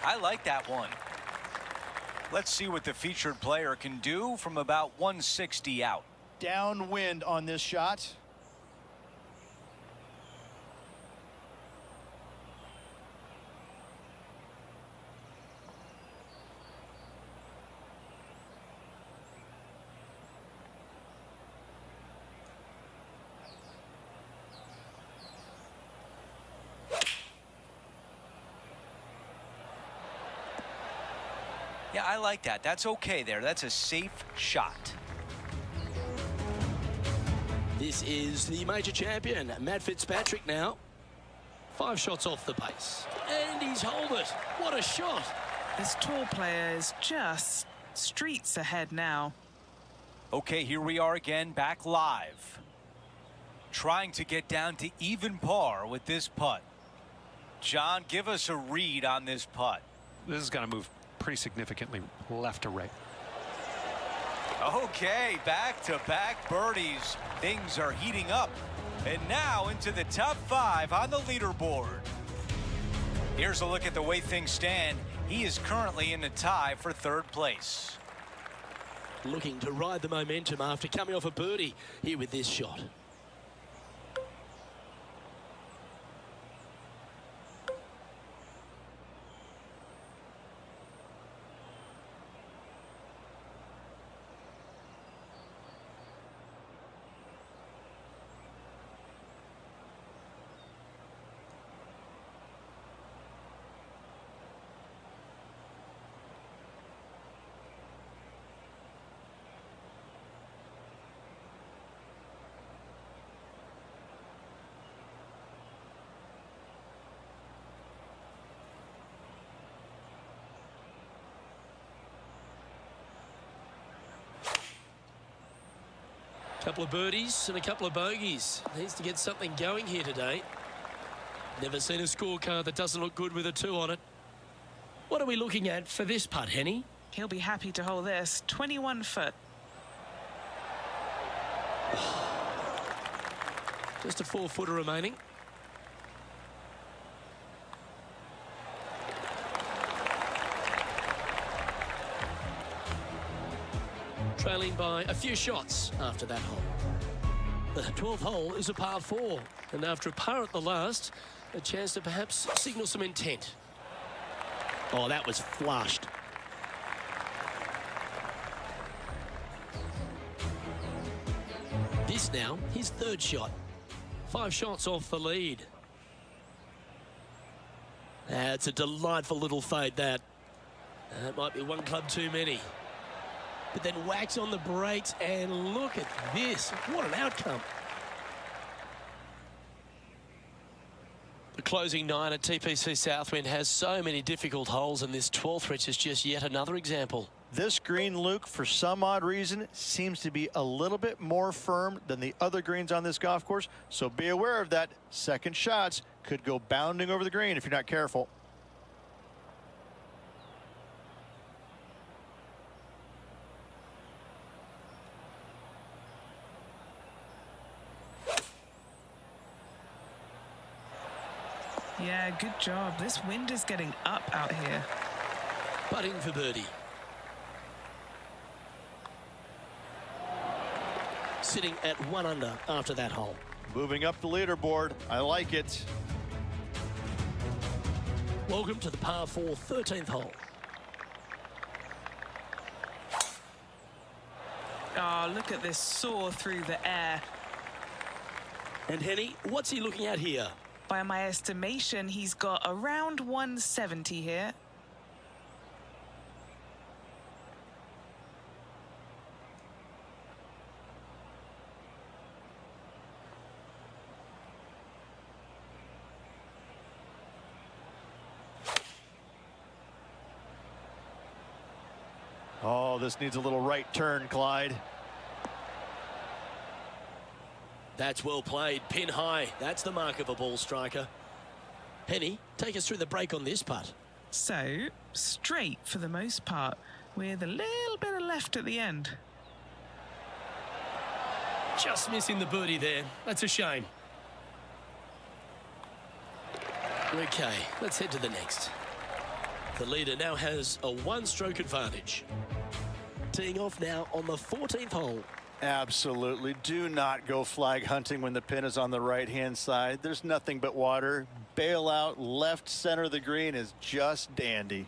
I like that one. Let's see what the featured player can do from about 160 out. Downwind on this shot. Yeah, I like that. That's okay there. That's a safe shot. This is the major champion, Matt Fitzpatrick now. 5 shots off the pace. And he's holed it. What a shot. This tall player is just streets ahead now. Okay, here we are again, back live. Trying to get down to even par with this putt. John, give us a read on this putt. This is going to move pretty significantly left to right. Okay, back-to-back birdies. Things are heating up. And now into the top 5 on the leaderboard. Here's a look at the way things stand. He is currently in the tie for 3rd place. Looking to ride the momentum after coming off a birdie here with this shot. Couple of birdies and a couple of bogeys. Needs to get something going here today. Never seen a scorecard that doesn't look good with a 2 on it. What are we looking at for this putt, Henny? He'll be happy to hold this. 21 foot. Just a 4-footer remaining. Trailing by a few shots after that hole. The 12th hole is a par 4, and after a par at the last, a chance to perhaps signal some intent. Oh, that was flushed. This now, his 3rd shot. 5 shots off the lead. That's a delightful little fade, that. That might be 1 club too many. But then whacks on the brakes, and look at this. What an outcome. The closing 9 at TPC Southwind has so many difficult holes, and this 12th, which is just yet another example. This green, Luke, for some odd reason, seems to be a little bit more firm than the other greens on this golf course. So be aware of that. Second shots could go bounding over the green if you're not careful. Yeah, good job. This wind is getting up out here. Putting for birdie. Sitting at 1 under after that hole. Moving up the leaderboard. I like it. Welcome to the par 4 13th hole. Oh, look at this soar through the air. And Henny, what's he looking at here? By my estimation, he's got around 170 here. Oh, this needs a little right turn, Clyde. That's well played. Pin high. That's the mark of a ball striker. Henny, take us through the break on this putt. So, straight for the most part, with a little bit of left at the end. Just missing the birdie there. That's a shame. Okay, let's head to the next. The leader now has a one-stroke advantage. Teeing off now on the 14th hole. Absolutely. Do not go flag hunting when the pin is on the right-hand side. There's nothing but water. Bail out left center of the green is just dandy.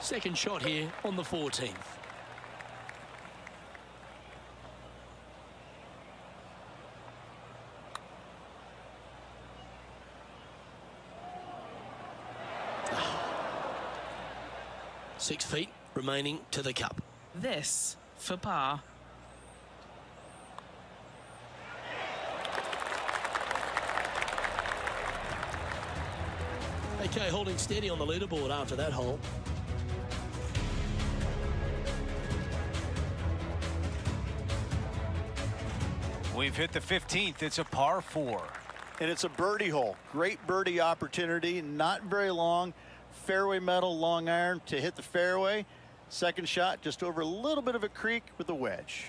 Second shot here on the 14th. Six feet remaining to the cup. This for par. Okay, holding steady on the leaderboard after that hole. We've hit the 15th. It's a par 4. And it's a birdie hole. Great birdie opportunity. Not very long. Fairway metal long iron to hit the fairway. Second shot just over a little bit of a creek with a wedge.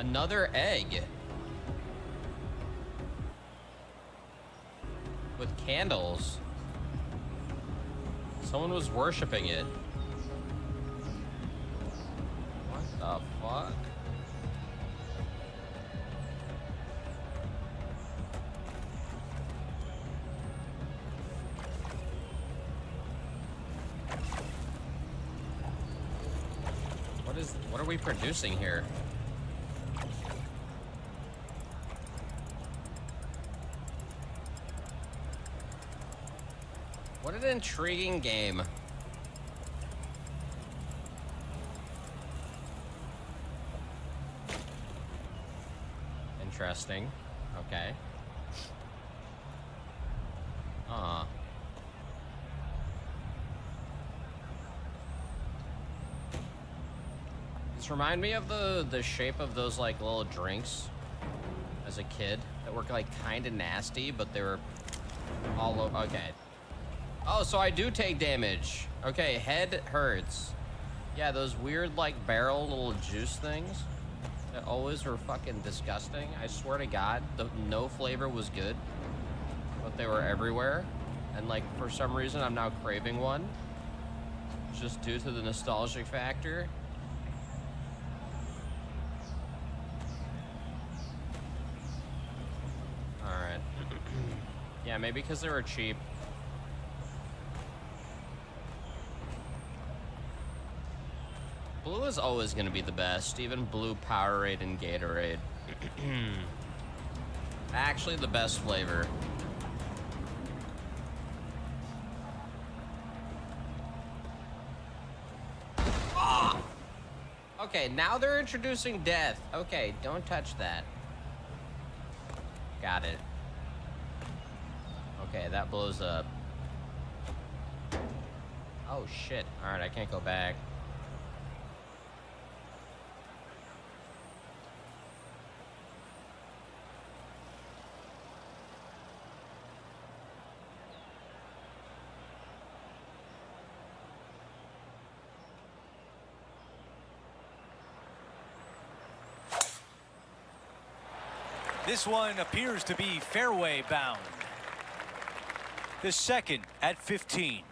Another egg. With candles. Someone was worshiping it. What the fuck? What are we producing here? What an intriguing game. Interesting. Okay. This remind me of the shape of those like little drinks as a kid that were like kind of nasty, but they were all over. Okay. Oh, so I do take damage. Okay, head hurts. Yeah, those weird like barrel little juice things that always were fucking disgusting. I swear to God, no flavor was good, but they were everywhere. And like for some reason, I'm now craving one, just due to the nostalgic factor. All right. Yeah, maybe because they were cheap. Blue is always going to be the best, even blue Powerade and Gatorade. Actually, the best flavor. Oh! Okay, now they're introducing death. Okay, don't touch that. Got it. Okay, that blows up. Oh, shit. All right, I can't go back. This one appears to be fairway bound. The second at 15.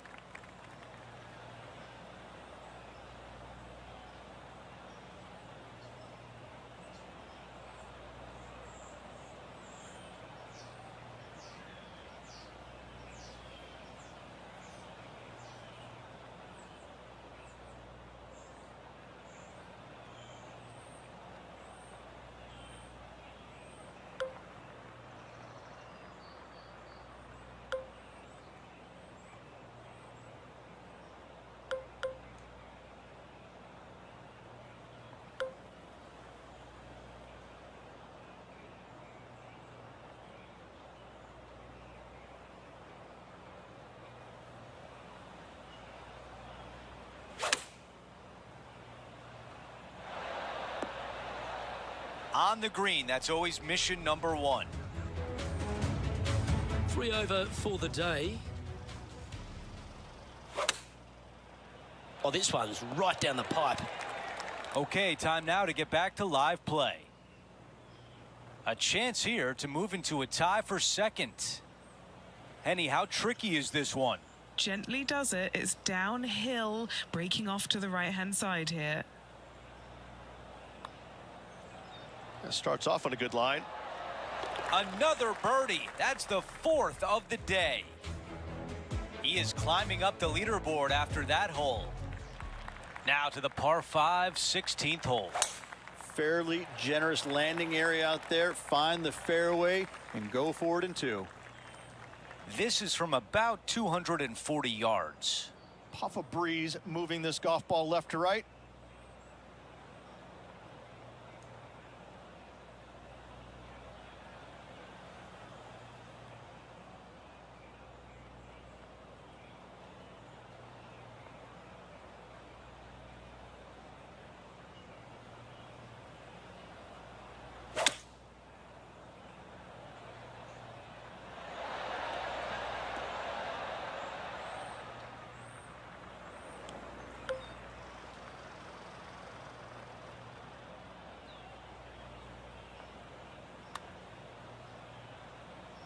On the green, that's always mission number one. 3 over for the day. Oh, this one's right down the pipe. Okay, time now to get back to live play. A chance here to move into a tie for second. Henny, how tricky is this one? Gently does it. It's downhill, breaking off to the right-hand side here. Starts off on a good line. Another birdie. That's the fourth of the day. He is climbing up the leaderboard after that hole. Now to the par 5, 16th hole. Fairly generous landing area out there. Find the fairway and go for it in 2. This is from about 240 yards. Puff of breeze moving this golf ball left to right.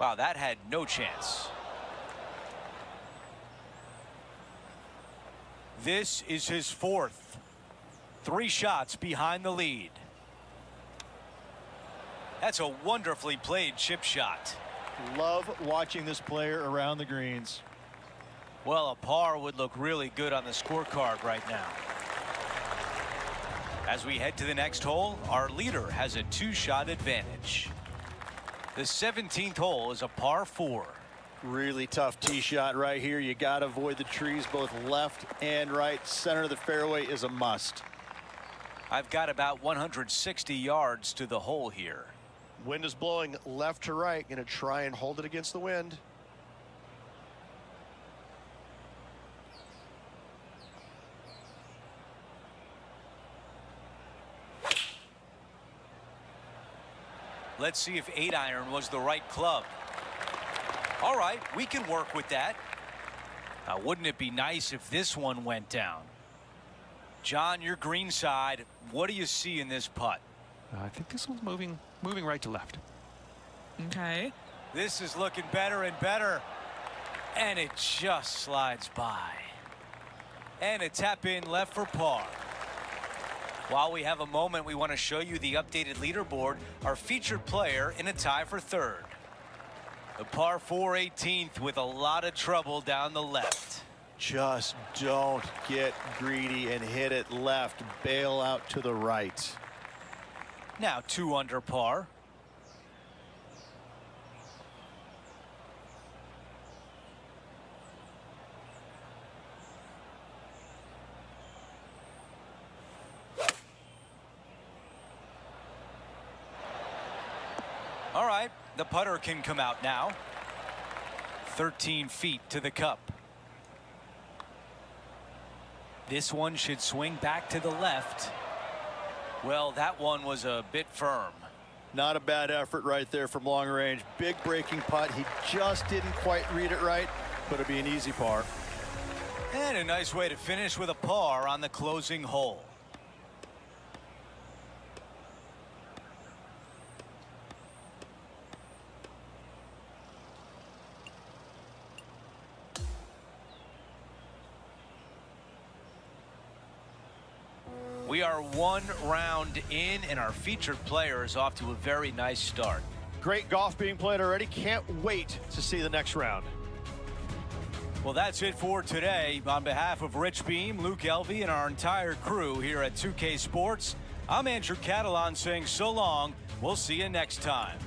Wow, that had no chance. This is his fourth. 3 shots behind the lead. That's a wonderfully played chip shot. Love watching this player around the greens. Well, a par would look really good on the scorecard right now. As we head to the next hole, our leader has a 2-shot advantage. The 17th hole is a par 4. Really tough tee shot right here. You got to avoid the trees both left and right. Center of the fairway is a must. I've got about 160 yards to the hole here. Wind is blowing left to right. Going to try and hold it against the wind. Let's see if 8-iron was the right club. All right, we can work with that. Now, wouldn't it be nice if this one went down? John, your green side, what do you see in this putt? I think this one's moving right to left. Okay. This is looking better and better. And it just slides by. And a tap in left for par. While we have a moment, we want to show you the updated leaderboard, our featured player in a tie for 3rd. The par 4 18th with a lot of trouble down the left. Just don't get greedy and hit it left. Bail out to the right. Now 2 under par. All right, the putter can come out now. 13 feet to the cup. This one should swing back to the left. Well, that one was a bit firm. Not a bad effort right there from long range. Big breaking putt. He just didn't quite read it right, but it'll be an easy par. And a nice way to finish with a par on the closing hole. We are 1 round in, and our featured player is off to a very nice start. Great golf being played already. Can't wait to see the next round. Well, that's it for today. On behalf of Rich Beam, Luke Elvey, and our entire crew here at 2K Sports, I'm Andrew Catalan saying so long. We'll see you next time.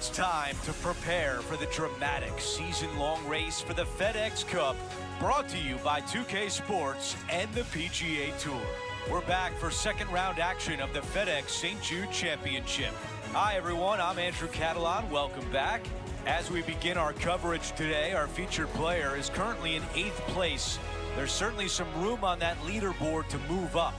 it's time to prepare for the dramatic season-long race for the FedEx Cup, brought to you by 2K Sports and the PGA Tour. We're back for second round action of the FedEx St. Jude Championship. Hi, everyone. I'm Andrew Catalan. Welcome back. As we begin our coverage today, our featured player is currently in 8th place. There's certainly some room on that leaderboard to move up.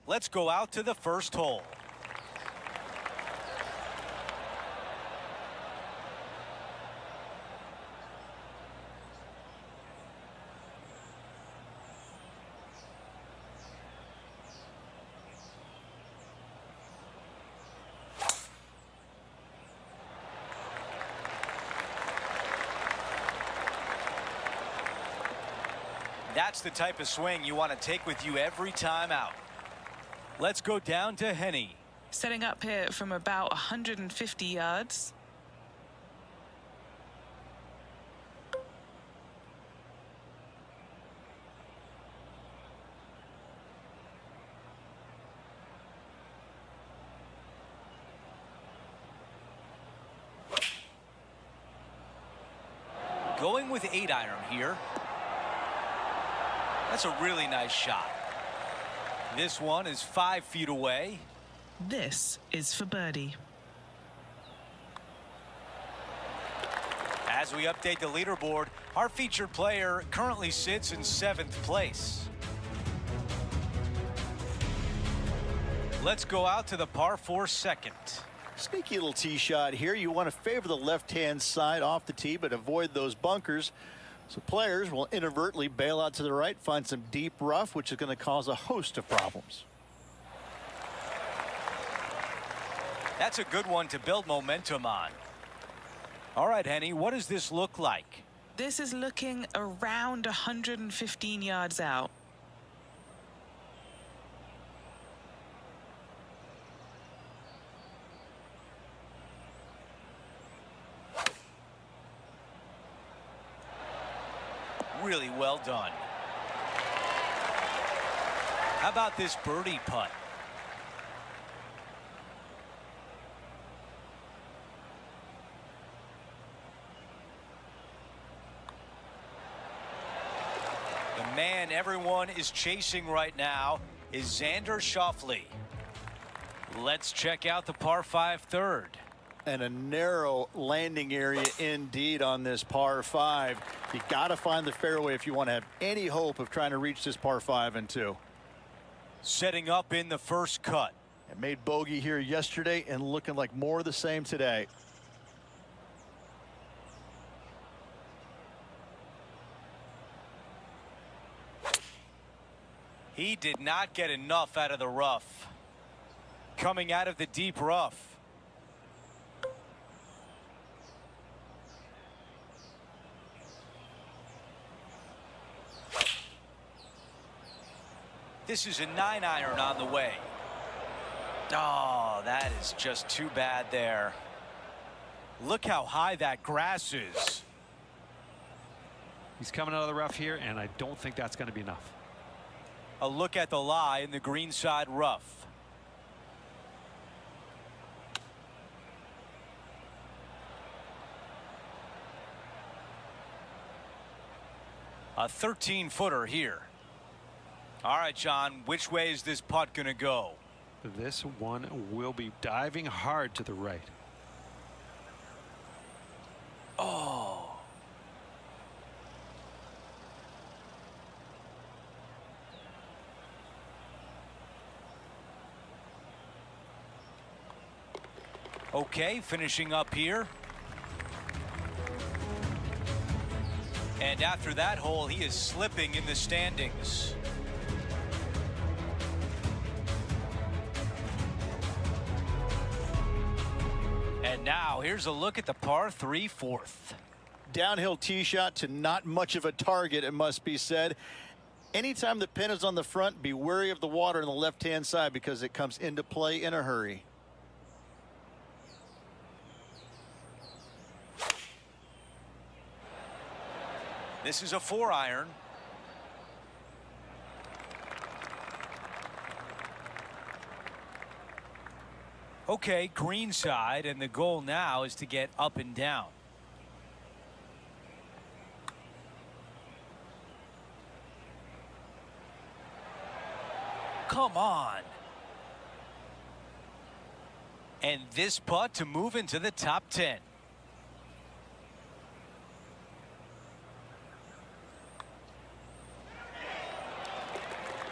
Let's go out to the first hole. That's the type of swing you want to take with you every time out. Let's go down to Henny. Setting up here from about 150 yards. Going with 8-iron here. That's a really nice shot. This one is 5 feet away. This is for birdie. As we update the leaderboard, our featured player currently sits in 7th place. Let's go out to the par 4 second. Sneaky little tee shot here. You want to favor the left-hand side off the tee, but avoid those bunkers. So players will inadvertently bail out to the right, find some deep rough, which is going to cause a host of problems. That's a good one to build momentum on. All right, Henny, what does this look like? This is looking around 115 yards out. Really well done. How about this birdie putt? The man everyone is chasing right now is Xander Schauffele. Let's check out the par 5 third. And a narrow landing area indeed on this par 5. You got to find the fairway if you want to have any hope of trying to reach this par 5 and 2. Setting up in the first cut. It made bogey here yesterday and looking like more of the same today. He did not get enough out of the rough. Coming out of the deep rough. This is a 9-iron on the way. Oh, that is just too bad there. Look how high that grass is. He's coming out of the rough here, and I don't think that's going to be enough. A look at the lie in the greenside rough. A 13-footer here. All right, John, which way is this putt going to go? This one will be diving hard to the right. Oh. Okay, finishing up here. And after that hole, he is slipping in the standings. And now here's a look at the par 3 fourth. Downhill tee shot to not much of a target, it must be said. Anytime the pin is on the front, be wary of the water on the left-hand side because it comes into play in a hurry. This is a 4-iron. Okay, green side, and the goal now is to get up and down. Come on. And this putt to move into the top 10.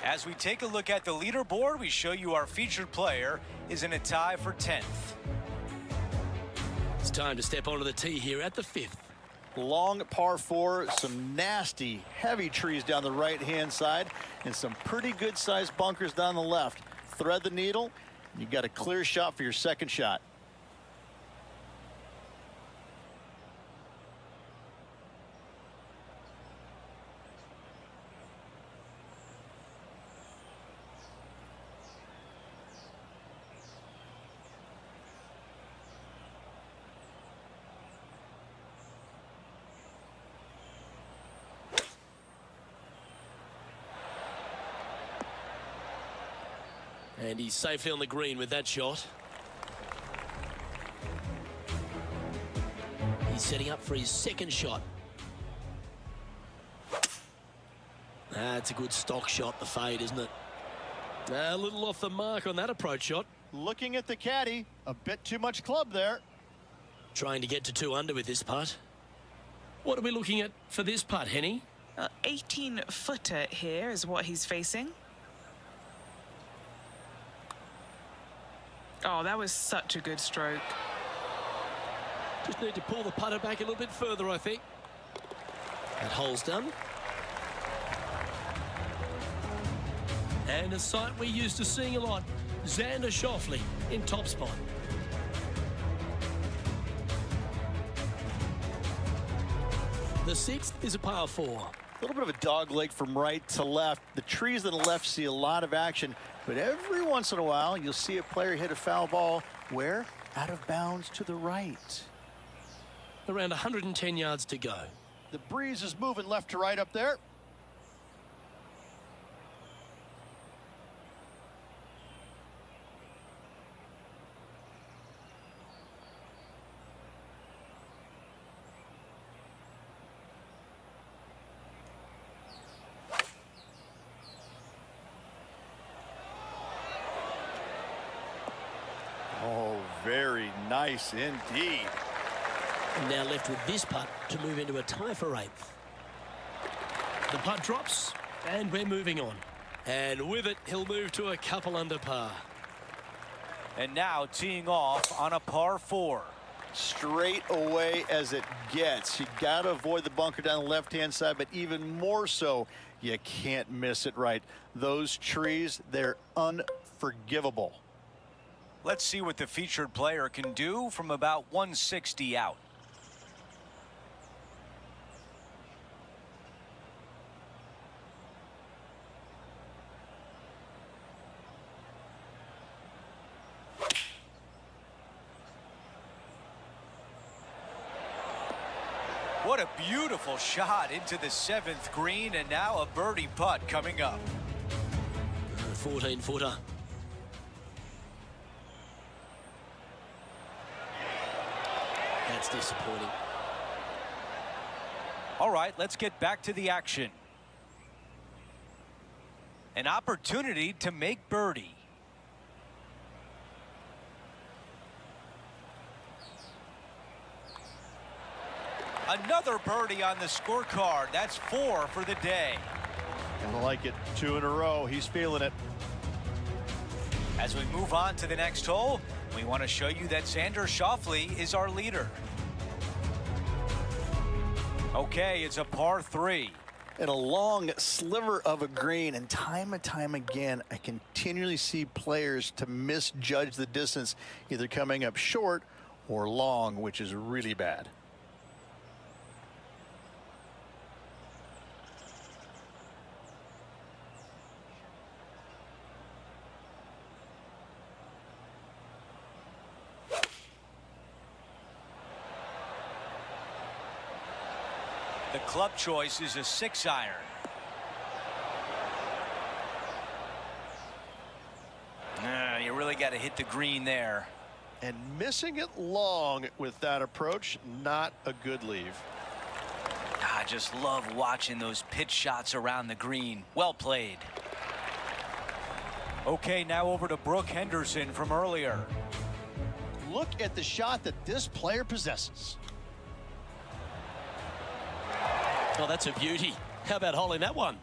As we take a look at the leaderboard, we show you our featured player is in a tie for 10th. It's time to step onto the tee here at the 5th. Long par 4, some nasty, heavy trees down the right-hand side, and some pretty good-sized bunkers down the left. Thread the needle, and you got a clear shot for your second shot. And he's safely on the green with that shot. He's setting up for his second shot. That's a good stock shot, the fade, isn't it? A little off the mark on that approach shot. Looking at the caddy, a bit too much club there. Trying to get to 2 under with this putt. What are we looking at for this putt, Henny? 18-footer here is what he's facing. Oh, that was such a good stroke. Just need to pull the putter back a little bit further, I think. That hole's done. And a sight we're used to seeing a lot. Xander Schauffele in top spot. The 6th is a par 4. A little bit of a dog leg from right to left. The trees on the left see a lot of action, but every once in a while you'll see a player hit a foul ball where? Out of bounds to the right. Around 110 yards to go. The breeze is moving left to right up there. Oh, very nice indeed. And now left with this putt to move into a tie for 8th. The putt drops, and we're moving on. And with it, he'll move to a couple under par. And now teeing off on a par 4. Straight away as it gets. You got to avoid the bunker down the left-hand side, but even more so, you can't miss it right. Those trees, they're unforgivable. Let's see what the featured player can do from about 160 out. What a beautiful shot into the 7th green, and now a birdie putt coming up. 14-footer. That's disappointing. All right, let's get back to the action. An opportunity to make birdie. Another birdie on the scorecard. That's 4 for the day. I like it. 2 in a row. He's feeling it. As we move on to the next hole, we want to show you that Xander Schauffele is our leader. Okay, it's a par 3. And a long sliver of a green, and time again, I continually see players to misjudge the distance, either coming up short or long, which is really bad. The club choice is a 6-iron. You really got to hit the green there. And missing it long with that approach, not a good leave. I just love watching those pitch shots around the green. Well played. Okay, now over to Brooke Henderson from earlier. Look at the shot that this player possesses. Oh, that's a beauty. How about holding that one?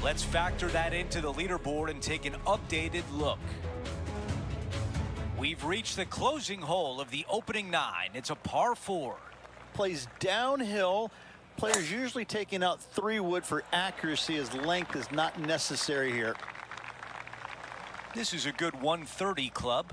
Let's factor that into the leaderboard and take an updated look. We've reached the closing hole of the opening 9. It's a par 4. Plays downhill. Players usually taking out 3 wood for accuracy, as length is not necessary here. This is a good 130 club.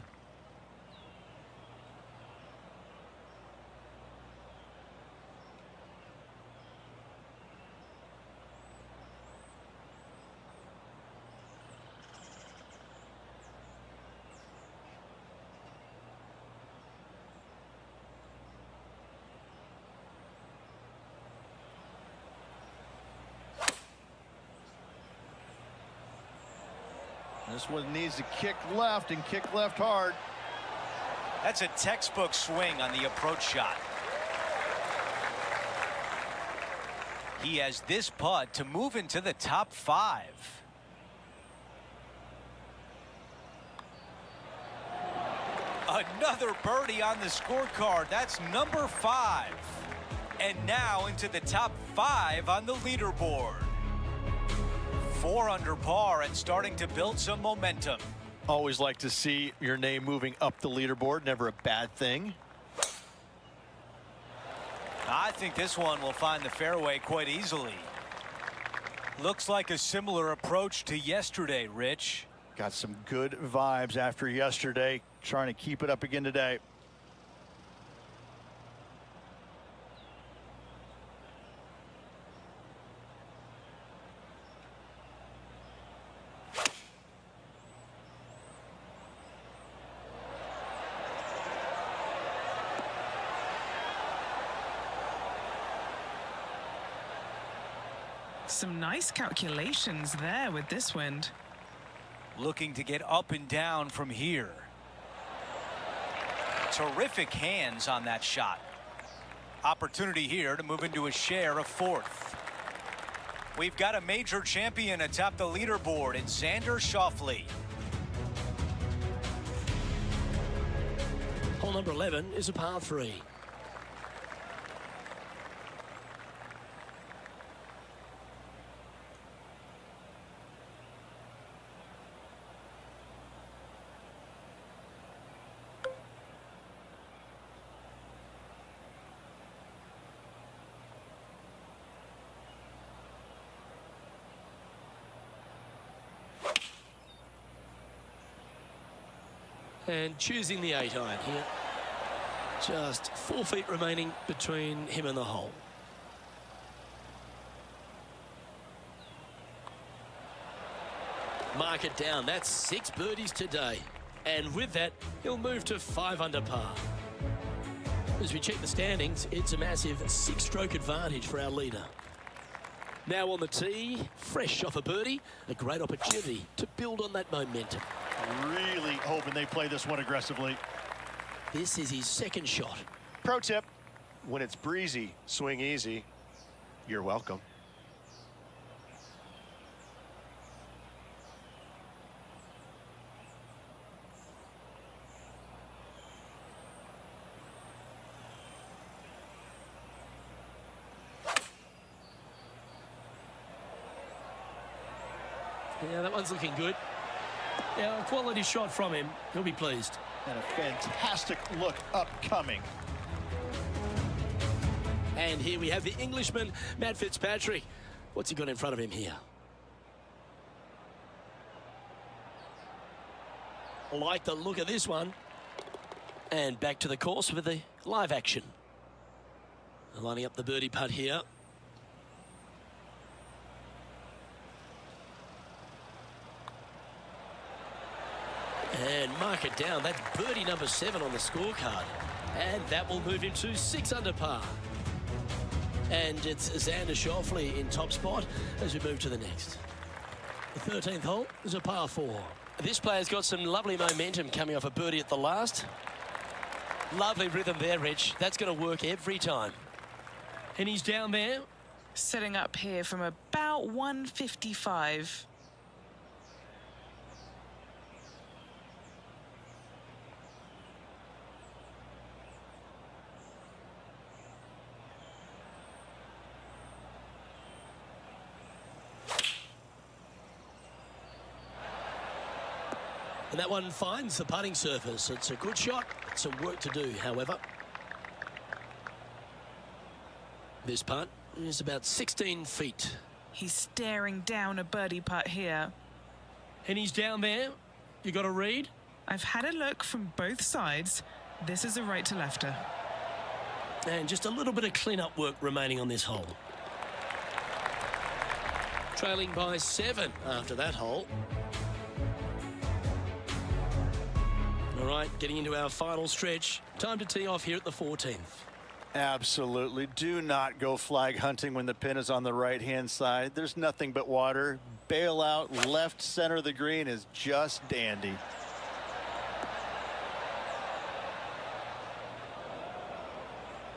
This one needs to kick left and kick left hard. That's a textbook swing on the approach shot. He has this putt to move into the top 5. Another birdie on the scorecard. That's number 5. And now into the top 5 on the leaderboard. 4 under par and starting to build some momentum. Always like to see your name moving up the leaderboard. Never a bad thing. I think this one will find the fairway quite easily. Looks like a similar approach to yesterday, Rich. Got some good vibes after yesterday. Trying to keep it up again today. Some nice calculations there with this wind. Looking to get up and down from here. Terrific hands on that shot. Opportunity here to move into a share of 4th. We've got a major champion atop the leaderboard in Xander Schauffele. Hole number 11 is a par 3. And choosing the 8-iron here. Just 4 feet remaining between him and the hole. Mark it down. That's 6 birdies today. And with that, he'll move to 5 under par. As we check the standings, it's a massive 6-stroke advantage for our leader. Now on the tee, fresh off a birdie, a great opportunity to build on that momentum. Really hoping they play this one aggressively. This is his 2nd shot. Pro tip, when it's breezy, swing easy. You're welcome. Yeah, that one's looking good. Yeah, a quality shot from him. He'll be pleased. And a fantastic look upcoming. And here we have the Englishman, Matt Fitzpatrick. What's he got in front of him here? Like the look of this one. And back to the course with the live action. Lining up the birdie putt here. And mark it down. That's birdie number 7 on the scorecard. And that will move him to 6 under par. And it's Xander Schauffele in top spot as we move to the next. The 13th hole is a par 4. This player's got some lovely momentum coming off a birdie at the last. Lovely rhythm there, Rich. That's going to work every time. And he's down there. Setting up here from about 155. And that one finds the putting surface. It's a good shot. Some work to do, however. This putt is about 16 feet. He's staring down a birdie putt here. And he's down there. You got a read? I've had a look from both sides. This is a right to lefter. And just a little bit of clean-up work remaining on this hole. Trailing by 7 after that hole. All right, getting into our final stretch. Time to tee off here at the 14th. Absolutely. Do not go flag hunting when the pin is on the right-hand side. There's nothing but water. Bail out left center of the green is just dandy.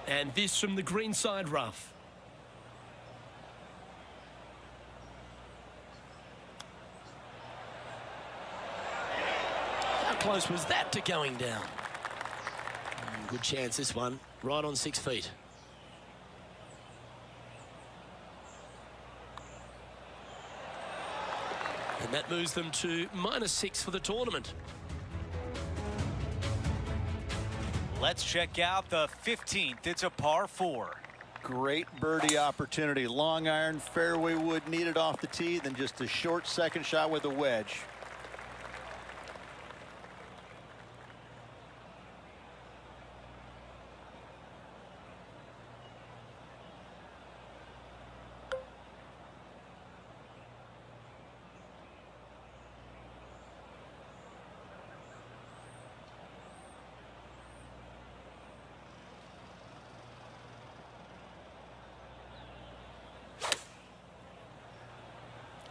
And this from the greenside rough. How close was that to going down? Good chance this one. Right on 6 feet. And that moves them to -6 for the tournament. Let's check out the 15th. It's a par 4. Great birdie opportunity. Long iron, fairway wood needed off the tee, then just a short second shot with a wedge.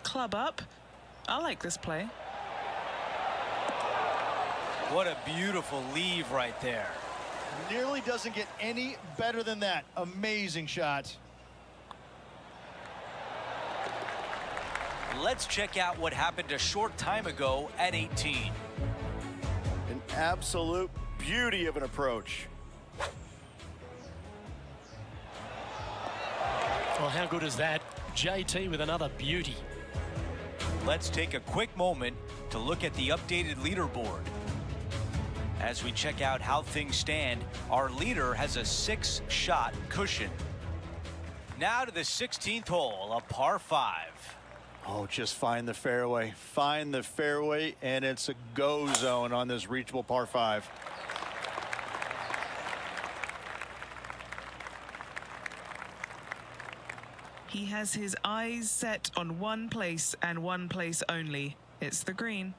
Club up. I like this play. What a beautiful leave right there. Nearly doesn't get any better than that. Amazing shot. Let's check out what happened a short time ago at 18. An absolute beauty of an approach. Well, how good is that? JT with another beauty. Let's take a quick moment to look at the updated leaderboard. As we check out how things stand, our leader has a 6-shot cushion. Now to the 16th hole, a par 5. Oh, just find the fairway. Find the fairway, and it's a go zone on this reachable par 5. He has his eyes set on one place and one place only. It's the green.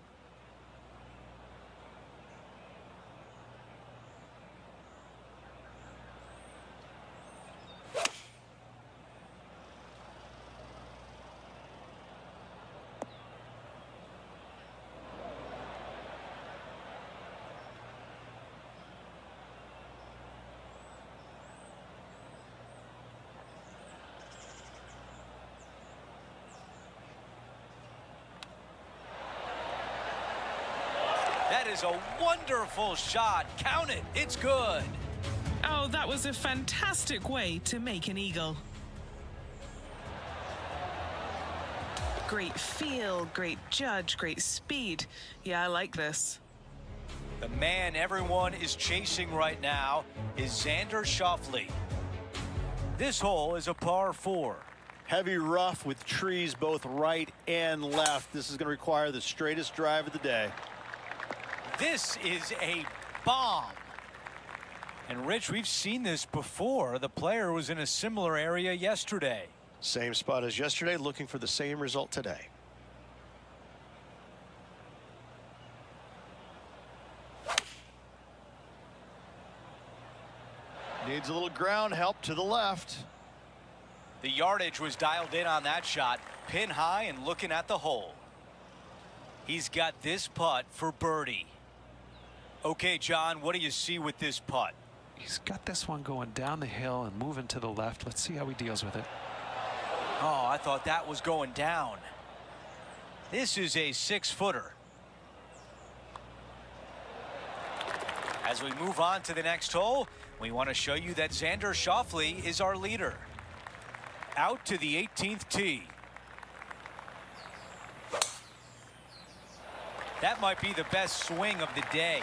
That is a wonderful shot. Count it. It's good. Oh, that was a fantastic way to make an eagle. Great feel, great judge, great speed. Yeah, I like this. The man everyone is chasing right now is Xander Schauffele. This hole is a par 4. Heavy rough with trees both right and left. This is going to require the straightest drive of the day. This is a bomb. And Rich, we've seen this before. The player was in a similar area yesterday. Same spot as yesterday, looking for the same result today. Needs a little ground help to the left. The yardage was dialed in on that shot, pin high and looking at the hole. He's got this putt for birdie. Okay, John, what do you see with this putt? He's got this one going down the hill and moving to the left. Let's see how he deals with it. Oh, I thought that was going down. This is a 6-footer. As we move on to the next hole, we want to show you that Xander Schauffele is our leader. Out to the 18th tee. That might be the best swing of the day.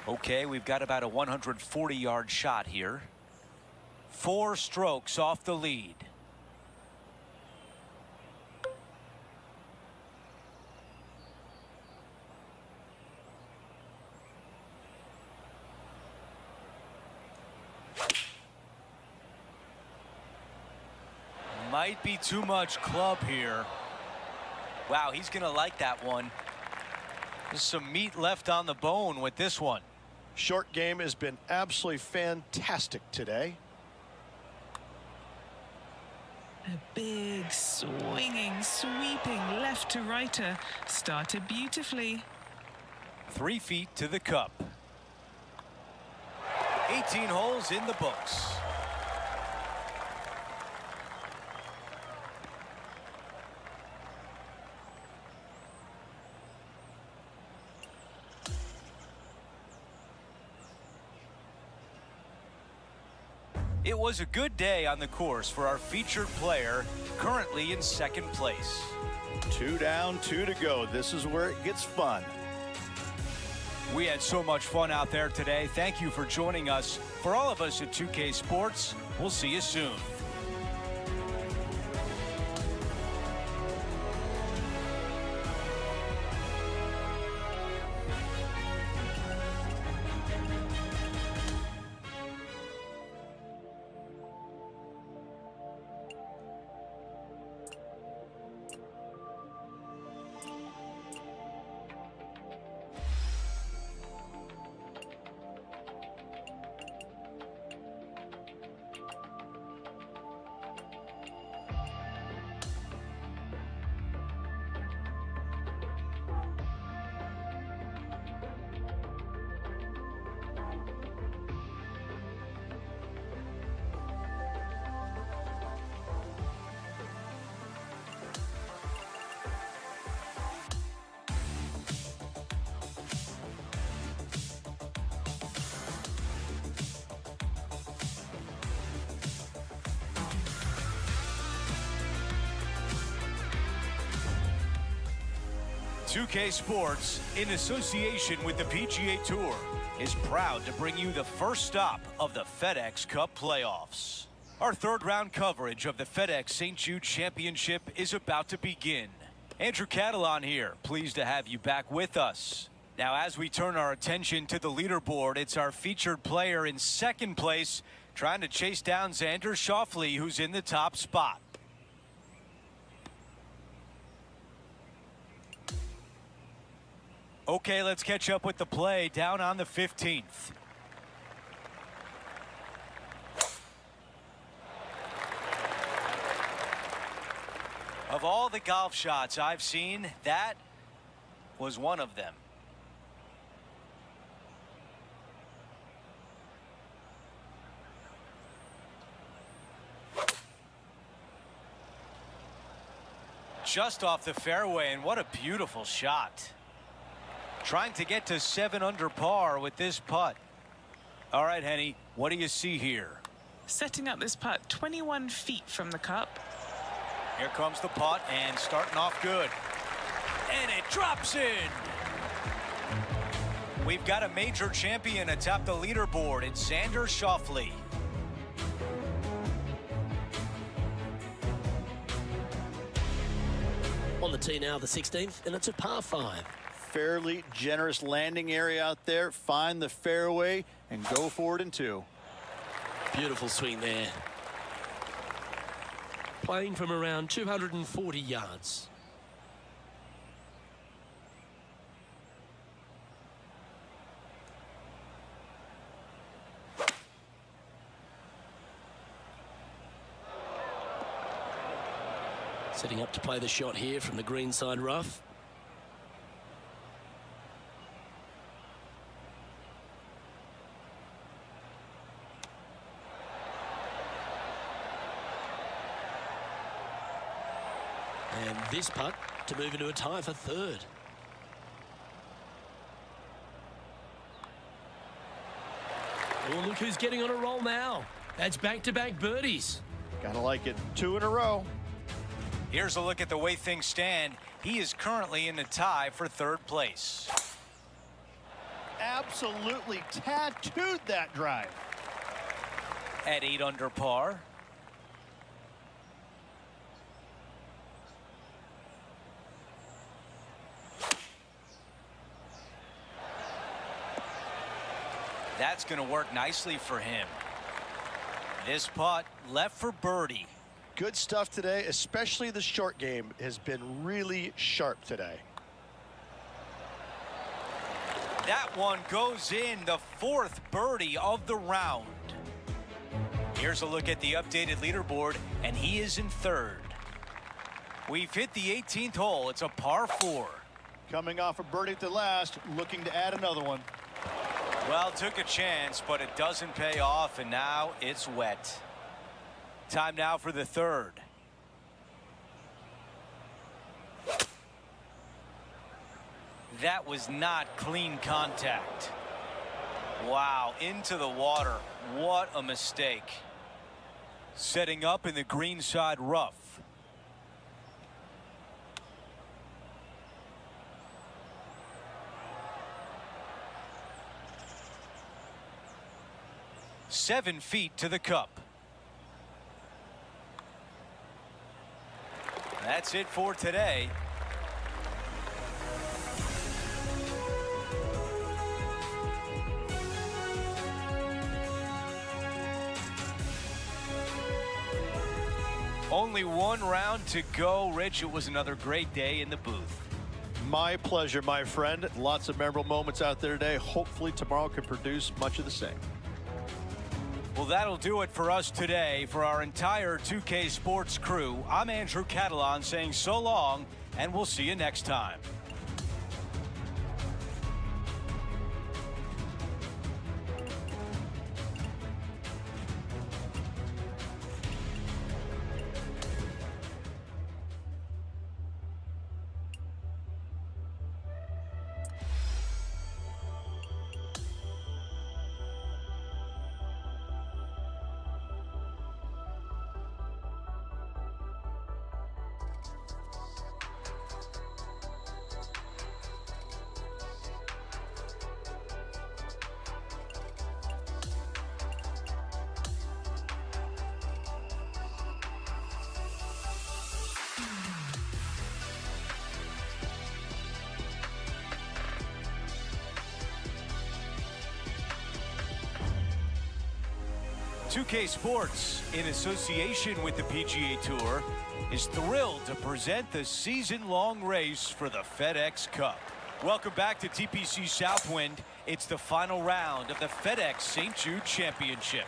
Okay, we've got about a 140-yard shot here. 4 strokes off the lead. Might be too much club here. Wow, he's going to like that one. There's some meat left on the bone with this one. Short game has been absolutely fantastic today. A big, swinging, sweeping left to righter started beautifully. 3 feet to the cup. 18 holes in the books. It was a good day on the course for our featured player, currently in 2nd place. 2 down, 2 to go. This is where it gets fun. We had so much fun out there today. Thank you for joining us. For all of us at 2K Sports, we'll see you soon. .2K Sports, in association with the PGA Tour, is proud to bring you the first stop of the FedEx Cup playoffs. Our 3rd round coverage of the FedEx St. Jude Championship is about to begin. Andrew Catalon here, pleased to have you back with us. Now, as we turn our attention to the leaderboard, it's our featured player in 2nd place, trying to chase down Xander Schauffele, who's in the top spot. Okay, let's catch up with the play down on the 15th. Of all the golf shots I've seen, that was one of them. Just off the fairway, and what a beautiful shot. Trying to get to 7 under par with this putt. All right, Henny, what do you see here? Setting up this putt 21 feet from the cup. Here comes the putt and starting off good. And it drops in. We've got a major champion atop the leaderboard. It's Xander Schauffele. On the tee now, the 16th, and it's a par 5. Fairly generous landing area out there. Find the fairway and go for it in 2. Beautiful swing there. Playing from around 240 yards. Setting up to play the shot here from the greenside rough. And this putt to move into a tie for 3rd. Oh, look who's getting on a roll now. That's back-to-back birdies. Gotta like it. 2 in a row. Here's a look at the way things stand. He is currently in the tie for third place. Absolutely tattooed that drive. At 8 under par. That's going to work nicely for him. This putt left for birdie. Good stuff today, especially the short game has been really sharp today. That one goes in, the fourth birdie of the round. Here's a look at the updated leaderboard, and he is in third. We've hit the 18th hole. It's a par 4. Coming off a birdie at the last, looking to add another one. Well, took a chance, but it doesn't pay off, and now it's wet. Time now for the third. That was not clean contact. Wow, into the water. What a mistake. Setting up in the greenside rough. Seven feet to the cup. That's it for today. Only one round to go. Rich, it was another great day in the booth. My pleasure, my friend. Lots of memorable moments out there today. Hopefully tomorrow can produce much of the same. Well, that'll do it for us today. For our entire 2K Sports crew, I'm Andrew Catalan saying so long, and we'll see you next time. "2K Sports, in association with the PGA Tour, is thrilled to present the season-long race for the FedEx Cup. Welcome back to TPC Southwind. It's the final round of the FedEx St. Jude Championship.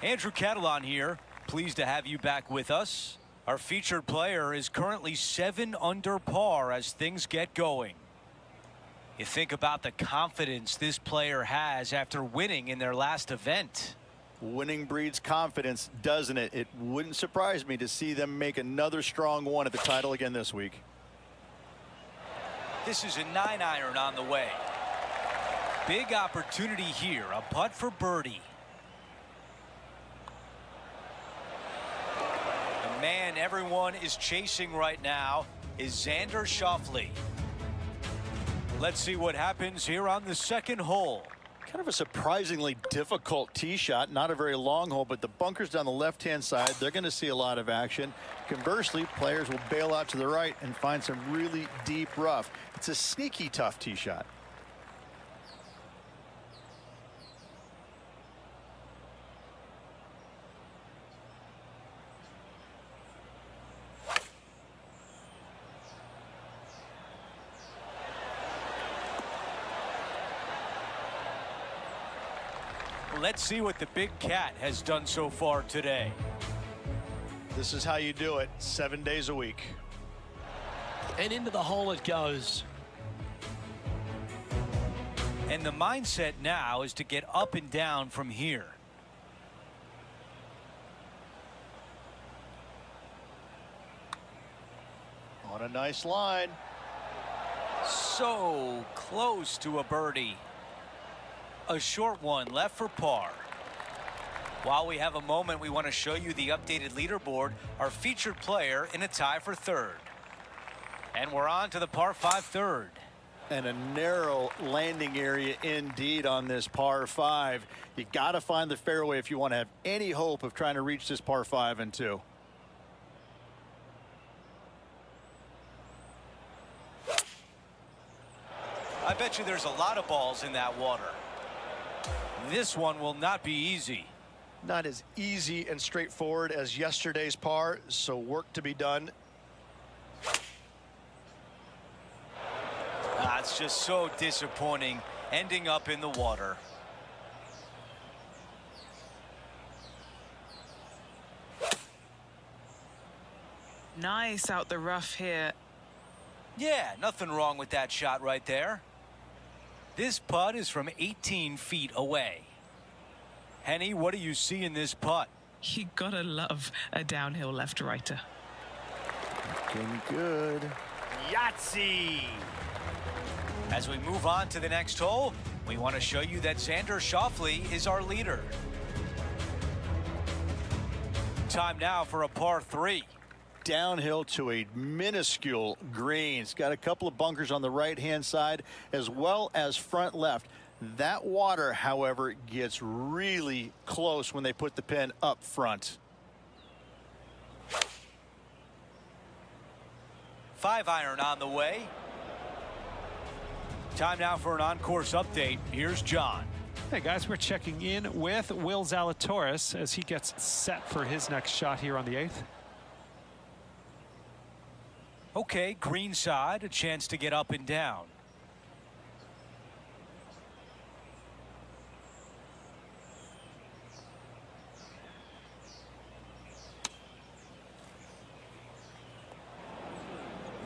Andrew Catalan here. Pleased to have you back with us. Our featured player is currently 7 under par as things get going. You think about the confidence this player has after winning in their last event. Winning breeds confidence, doesn't it? It wouldn't surprise me to see them make another strong one at the title again this week. This is a 9-iron on the way. Big opportunity here, a putt for birdie. The man everyone is chasing right now is Xander Schauffele. Let's see what happens here on the second hole. Kind of a surprisingly difficult tee shot, not a very long hole, but the bunkers down the left-hand side, they're going to see a lot of action. Conversely, players will bail out to the right and find some really deep rough. It's a sneaky tough tee shot. Let's see what the Big Cat has done so far today. This is how you do it, 7 days a week. And into the hole it goes. And the mindset now is to get up and down from here. On a nice line. So close to a birdie. A short one left for par. While we have a moment, we want to show you the updated leaderboard, our featured player in a tie for third. And we're on to the par 5 third. And a narrow landing area indeed on this par 5. You got to find the fairway if you want to have any hope of trying to reach this par 5 and 2. I bet you there's a lot of balls in that water. This one will not be easy. Not as easy and straightforward as yesterday's par, so work to be done. It's just so disappointing ending up in the water. Nice out the rough here. Yeah, nothing wrong with that shot right there. This putt is from 18 feet away. Henny, what do you see in this putt? You gotta love a downhill left-righter. Looking good. Yahtzee! As we move on to the next hole, we want to show you that Xander Schauffele is our leader. Time now for a par 3. Downhill to a minuscule green. It's got a couple of bunkers on the right-hand side as well as front left. That water, however, gets really close when they put the pin up front. 5-iron on the way. Time now for an on-course update. Here's John. Hey guys, we're checking in with Will Zalatoris as he gets set for his next shot here on the 8th. Okay, green side, a chance to get up and down.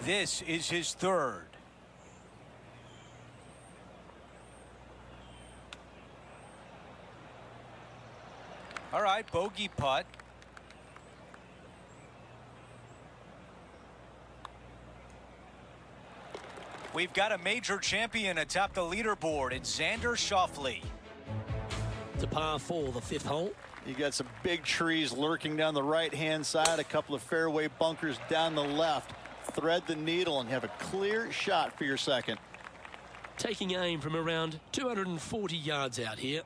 This is his third. All right, bogey putt. We've got a major champion atop the leaderboard. It's Xander Schauffele. To par 4, the 5th hole. You got some big trees lurking down the right-hand side, a couple of fairway bunkers down the left. Thread the needle and have a clear shot for your second. Taking aim from around 240 yards out here.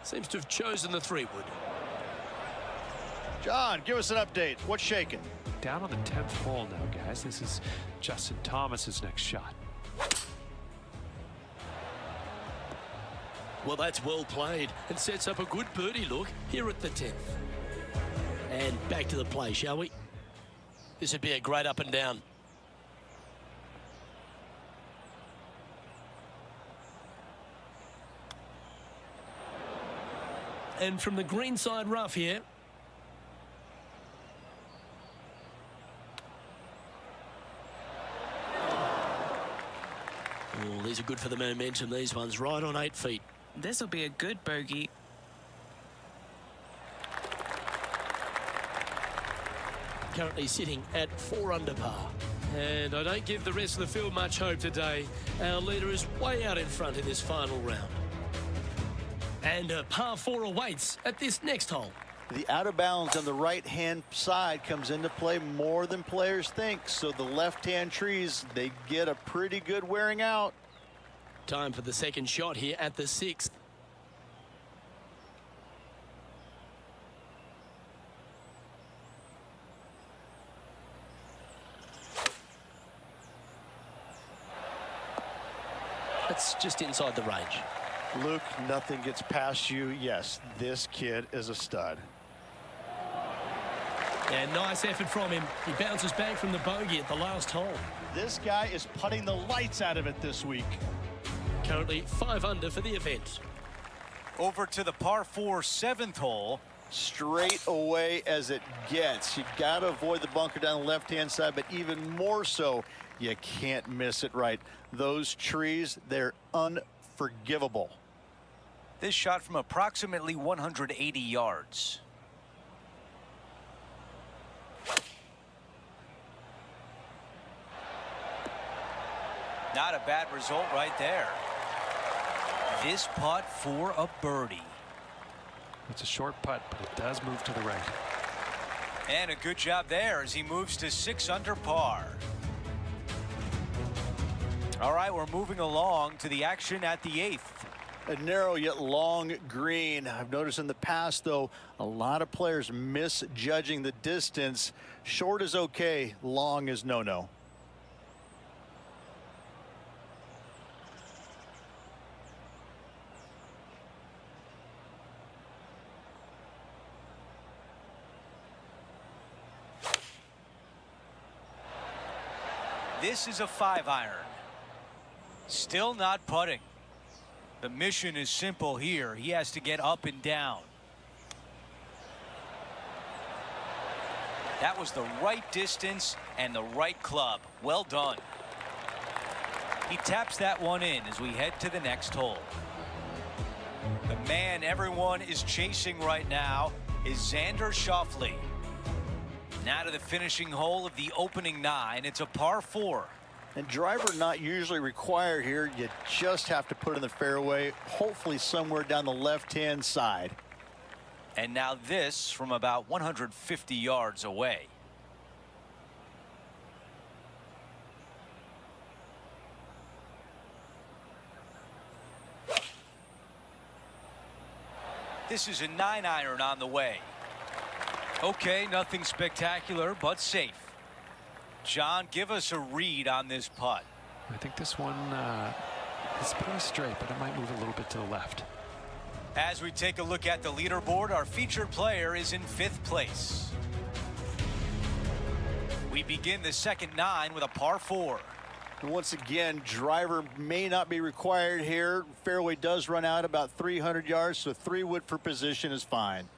Seems to have chosen the 3-wood. John, give us an update. What's shaking? Down on the 10th hole now, guys. This is Justin Thomas's next shot. Well, that's well played and sets up a good birdie look here at the 10th. And back to the play, shall we? This would be a great up and down. And from the greenside rough here. Oh, these are good for the momentum, these ones, right on 8 feet. This will be a good bogey. Currently sitting at 4 under par. And I don't give the rest of the field much hope today. Our leader is way out in front in this final round. And a par 4 awaits at this next hole. The out of bounds on the right-hand side comes into play more than players think. So the left-hand trees, they get a pretty good wearing out. Time for the second shot here at the 6th. That's just inside the range. Luke, nothing gets past you. Yes, this kid is a stud. And nice effort from him. He bounces back from the bogey at the last hole. This guy is putting the lights out of it this week. Currently 5 under for the event. Over to the par 4 7th hole. Straight away as it gets. You got to avoid the bunker down the left-hand side, but even more so, you can't miss it right. Those trees, they're unforgivable. This shot from approximately 180 yards. Not a bad result right there. This putt for a birdie. It's a short putt, but it does move to the right. And a good job there as he moves to 6 under par. All right, we're moving along to the action at the 8th. A narrow yet long green. I've noticed in the past, though, a lot of players misjudging the distance. Short is okay, long is no-no. This is a 5-iron. Still not putting. The mission is simple here. He has to get up and down. That was the right distance and the right club. Well done. He taps that one in as we head to the next hole. The man everyone is chasing right now is Xander Schauffele. Now to the finishing hole of the opening 9. It's a par 4. And driver not usually required here. You just have to put it in the fairway, hopefully somewhere down the left-hand side. And now this from about 150 yards away. This is a 9-iron on the way. Okay, nothing spectacular, but safe. John, give us a read on this putt. I think this one is pretty straight, but it might move a little bit to the left. As we take a look at the leaderboard, our featured player is in 5th place. We begin the second 9 with a par 4. And once again, driver may not be required here. Fairway does run out about 300 yards, so 3-wood for position is fine.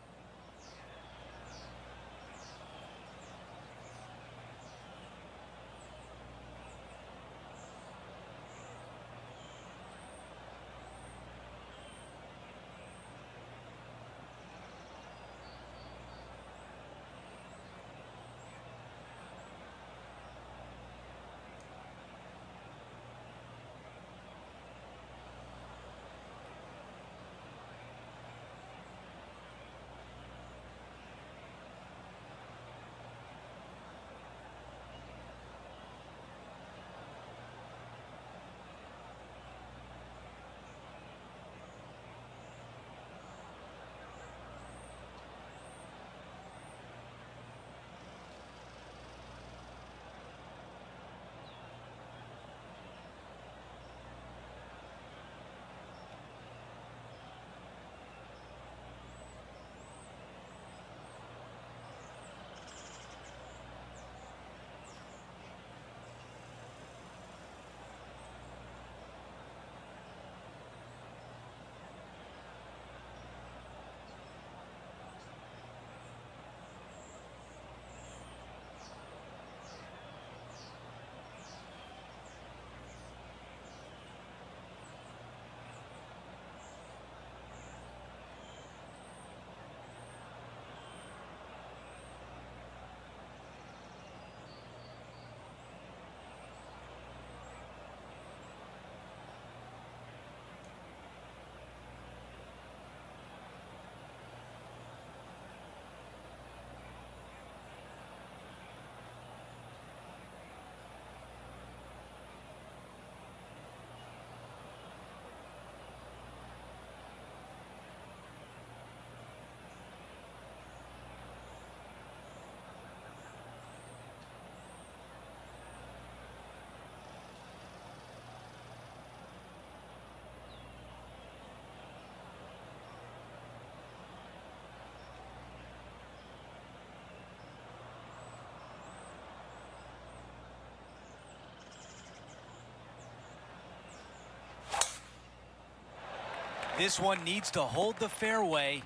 This one needs to hold the fairway.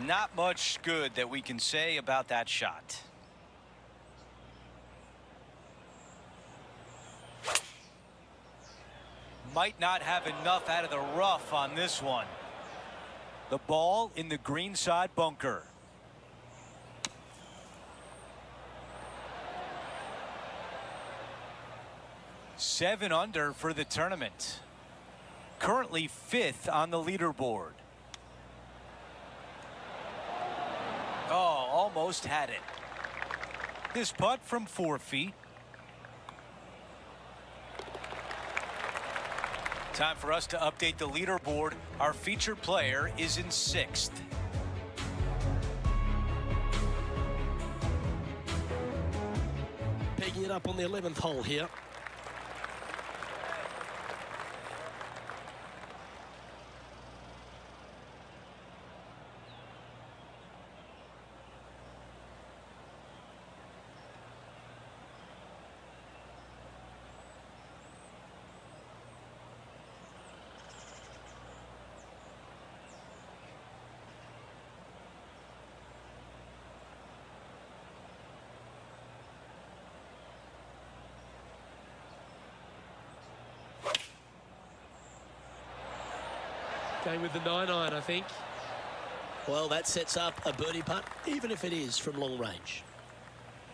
Not much good that we can say about that shot. Might not have enough out of the rough on this one. The ball in the greenside bunker. Seven under for the tournament. Currently 5th on the leaderboard. Oh, almost had it. This putt from 4 feet. Time for us to update the leaderboard. Our featured player is in 6th. Picking it up on the 11th hole here. Going with the 9-iron, I think. Well, that sets up a birdie putt, even if it is from long range.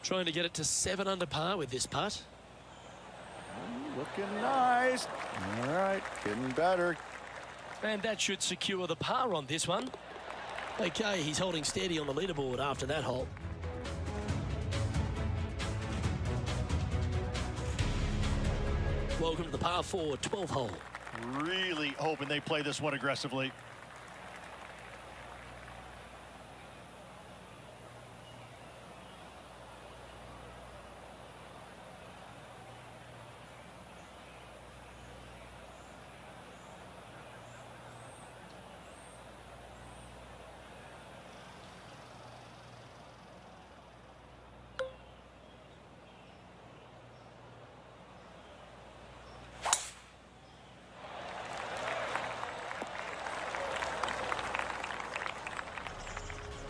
Trying to get it to 7 under par with this putt. Looking nice. All right, getting better. And that should secure the par on this one. Okay, he's holding steady on the leaderboard after that hole. Welcome to the par 4 12th hole. Really hoping they play this one aggressively.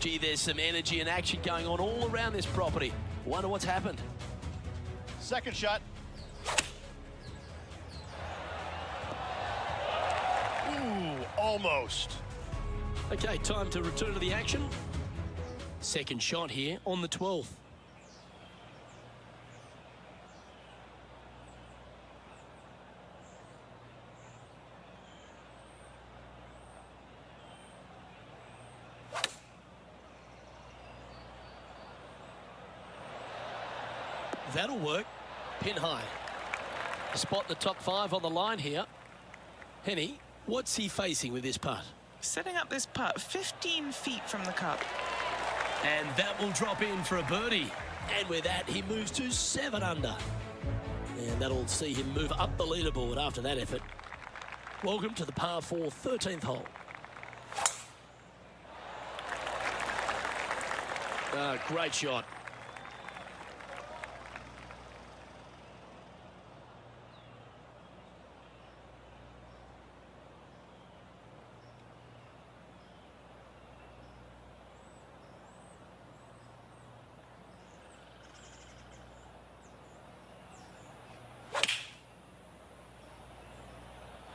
Gee, there's some energy and action going on all around this property. Wonder what's happened. Second shot. Ooh, almost. Okay, time to return to the action. Second shot here on the 12th. That'll work. Pin high. Spot the top 5 on the line here. Henny, what's he facing with this putt? Setting up this putt 15 feet from the cup. And that will drop in for a birdie. And with that, he moves to 7 under. And that'll see him move up the leaderboard after that effort. Welcome to the par 4 13th hole. Great shot.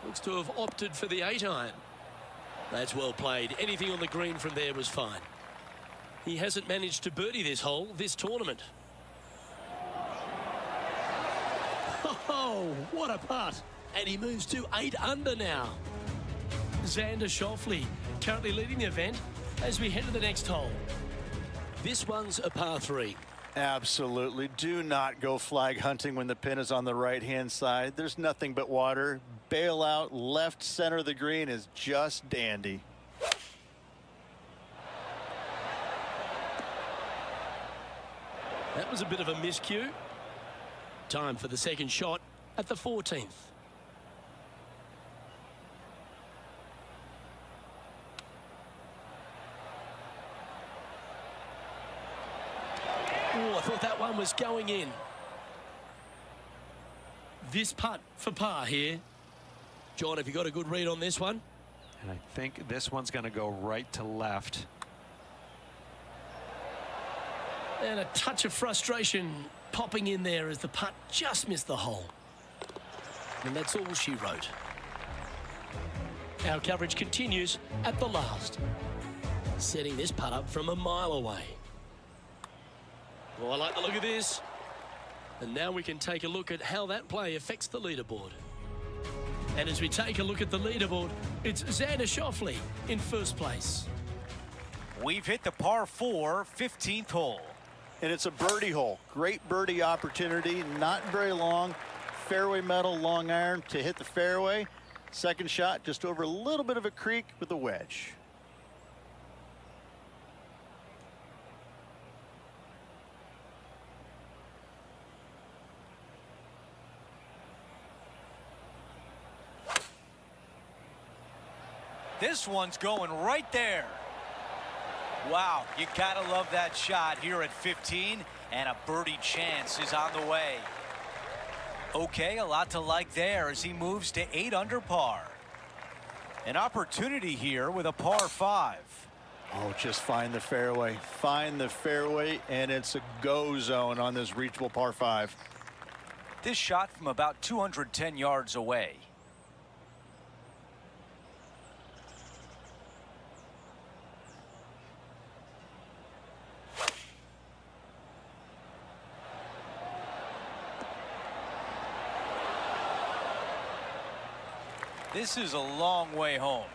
Looks to have opted for the 8-iron. That's well played. Anything on the green from there was fine. He hasn't managed to birdie this hole this tournament. Oh, what a putt. And he moves to 8 under now. Xander Schauffele currently leading the event as we head to the next hole. This one's a par 3. Absolutely. Do not go flag hunting when the pin is on the right-hand side. There's nothing but water. Bail out left center of the green is just dandy. That was a bit of a miscue. Time for the second shot at the 14th. Oh, I thought that one was going in. This putt for par here. John, have you got a good read on this one? And I think this one's going to go right to left. And a touch of frustration popping in there as the putt just missed the hole. And that's all she wrote. Our coverage continues at the last. Setting this putt up from a mile away. Oh, I like the look of this. And now we can take a look at how that play affects the leaderboard. And as we take a look at the leaderboard, it's Xander Schauffele in first place. We've hit the par 4 15th hole. And it's a birdie hole. Great birdie opportunity. Not very long. Fairway metal long iron to hit the fairway. Second shot just over a little bit of a creek with a wedge. This one's going right there. Wow, you gotta love that shot here at 15, and a birdie chance is on the way. Okay, a lot to like there as he moves to 8 under par. An opportunity here with a par 5. Oh, just find the fairway. Find the fairway, and it's a go zone on this reachable par 5. This shot from about 210 yards away. This is a long way home.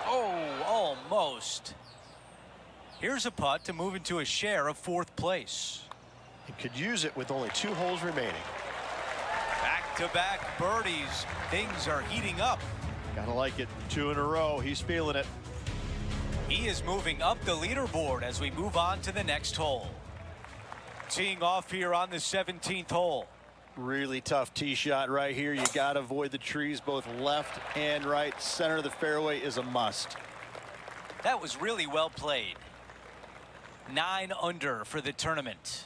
Oh, almost. Here's a putt to move into a share of 4th place. He could use it with only 2 holes remaining. Back-to-back birdies. Things are heating up. Gotta like it. 2 in a row. He's feeling it. He is moving up the leaderboard as we move on to the next hole. Teeing off here on the 17th hole. Really tough tee shot right here. You got to avoid the trees both left and right. Center of the fairway is a must. That was really well played. 9 under for the tournament.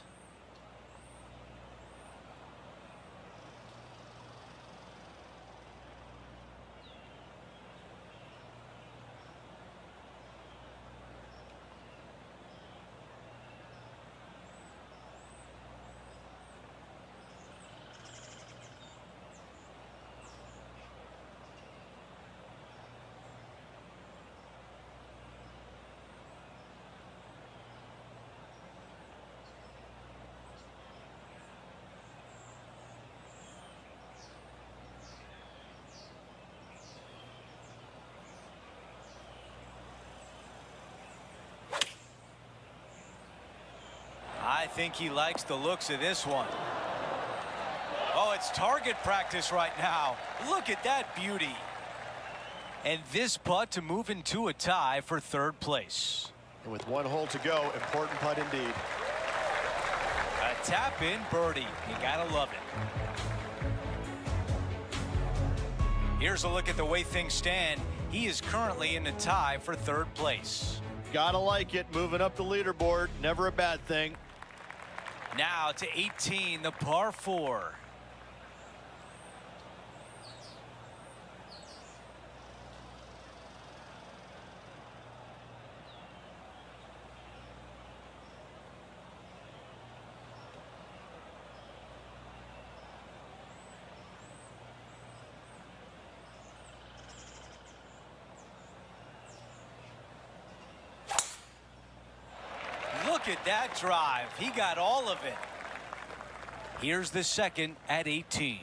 I think he likes the looks of this one. Oh, it's target practice right now. Look at that beauty. And this putt to move into a tie for 3rd place. And with 1 hole to go, important putt indeed. A tap-in birdie. You gotta love it. Here's a look at the way things stand. He is currently in a tie for 3rd place. Gotta like it. Moving up the leaderboard. Never a bad thing. Now to 18, the par 4. Look at that drive. He got all of it. Here's the second at 18.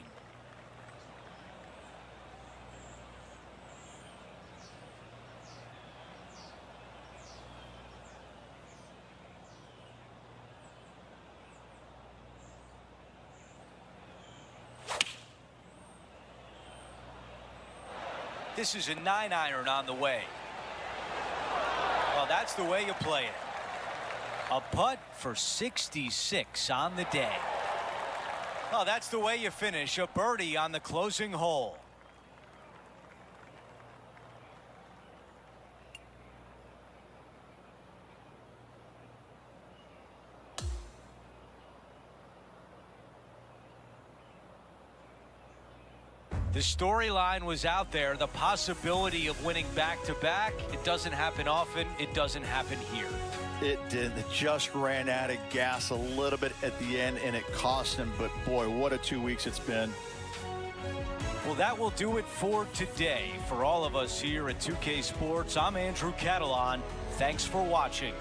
This is a 9-iron on the way. Well, that's the way you play it. A putt for 66 on the day. Oh, that's the way you finish. A birdie on the closing hole. The storyline was out there, the possibility of winning back-to-back. It doesn't happen often. It doesn't happen here. It didn't. It just ran out of gas a little bit at the end, and it cost him. But, boy, what a 2 weeks it's been. Well, that will do it for today. For all of us here at 2K Sports, I'm Andrew Catalan. Thanks for watching.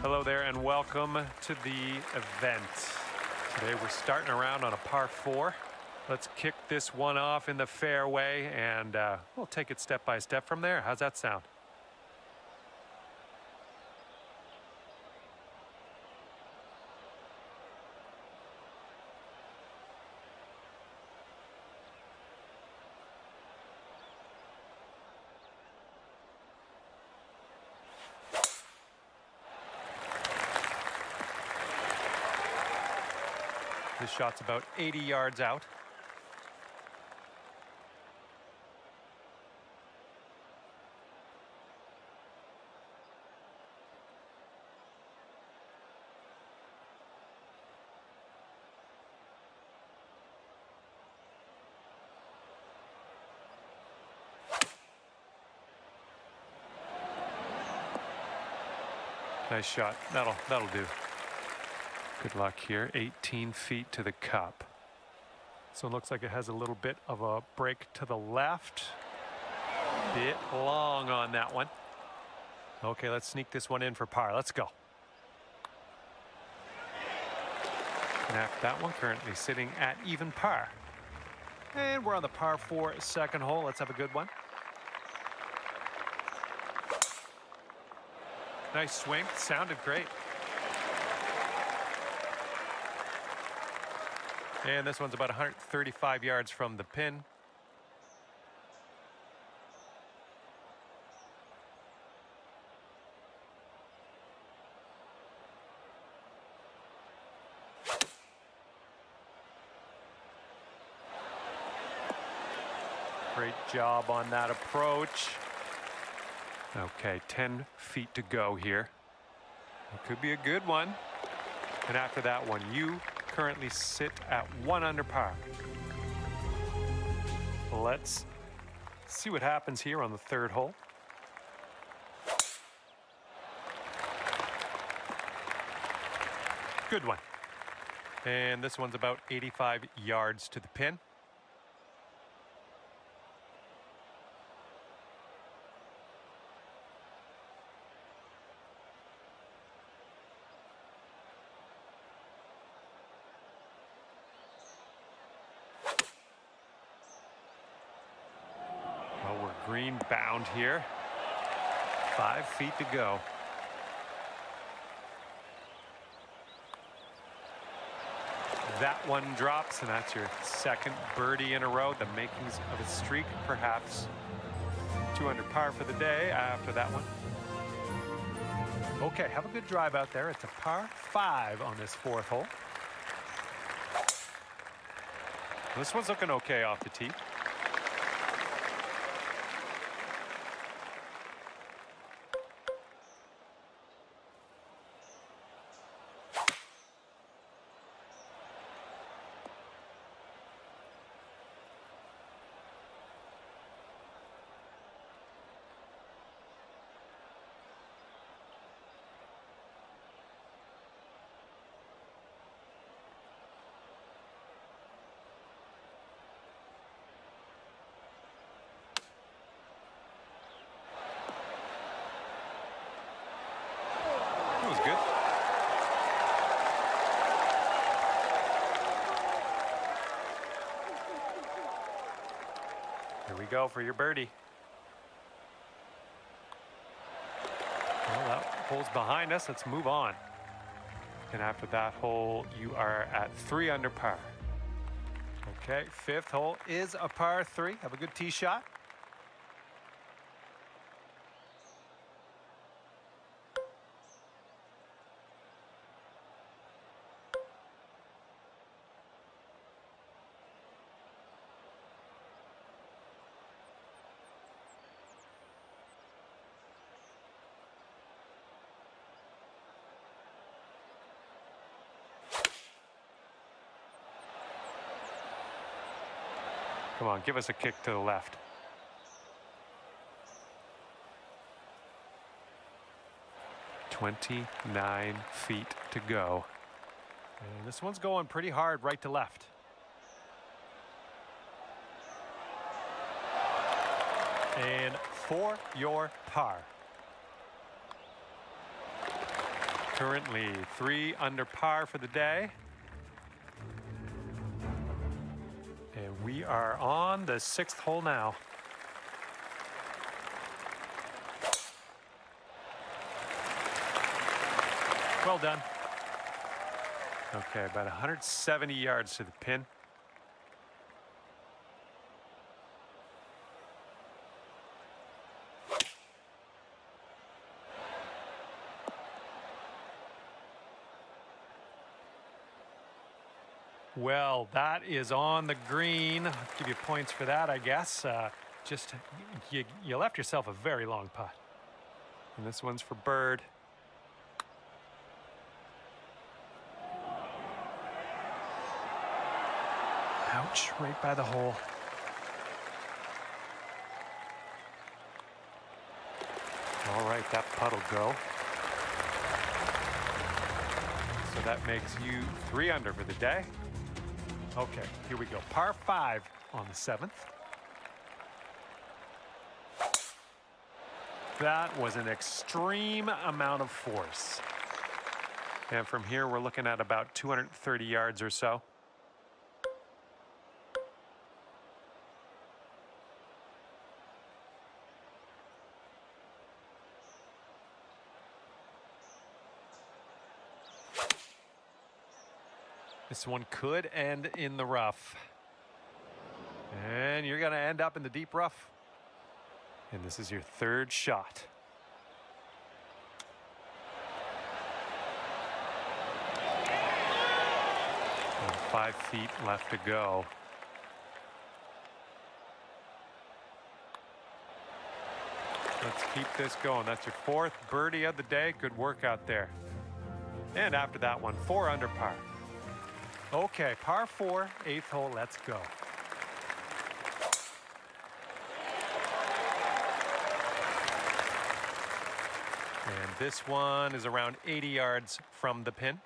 Hello there and welcome to the event. Today we're starting around on a par 4. Let's kick this one off in the fairway and we'll take it step by step from there. How's that sound? This shot's about 80 yards out. Nice shot. That'll do. Good luck here. 18 feet to the cup. So it looks like it has a little bit of a break to the left. Bit long on that one. Okay, let's sneak this one in for par. Let's go. And after that one, currently sitting at even par. And we're on the par 4 second hole. Let's have a good one. Nice swing. Sounded great. And this one's about 135 yards from the pin. Great job on that approach. Okay, 10 feet to go here. It could be a good one. And after that one, you currently sit at 1 under par. Let's see what happens here on the third hole. Good one. And this one's about 85 yards to the pin. Green bound here. 5 feet to go. That one drops, and that's your second birdie in a row. The makings of a streak, perhaps. 2 under par for the day after that one. Okay, have a good drive out there. It's a par 5 on this 4th hole. This one's looking okay off the tee. That was good. Here we go for your birdie. Well, that hole's behind us. Let's move on. And after that hole, you are at 3 under par. Okay, 5th hole is a par 3. Have a good tee shot. Come on, give us a kick to the left. "29 feet to go. And this one's going pretty hard right to left. And for your par. Currently 3 under par for the day. And we are on the 6th hole now. Well done. Okay, about 170 yards to the pin. Well, that is on the green. I'll give you points for that, I guess. You left yourself a very long putt. And this one's for Bird. Ouch, right by the hole. All right, that putt'll go. So that makes you 3 under for the day. Okay, here we go. Par 5 on the 7th. That was an extreme amount of force. And from here, we're looking at about 230 yards or so. This one could end in the rough. And you're going to end up in the deep rough. And this is your 3rd shot. And 5 feet left to go. Let's keep this going. That's your 4th birdie of the day. Good work out there. And after that one, 4 under par. Okay, par 4, 8th hole, let's go. And this one is around 80 yards from the pin.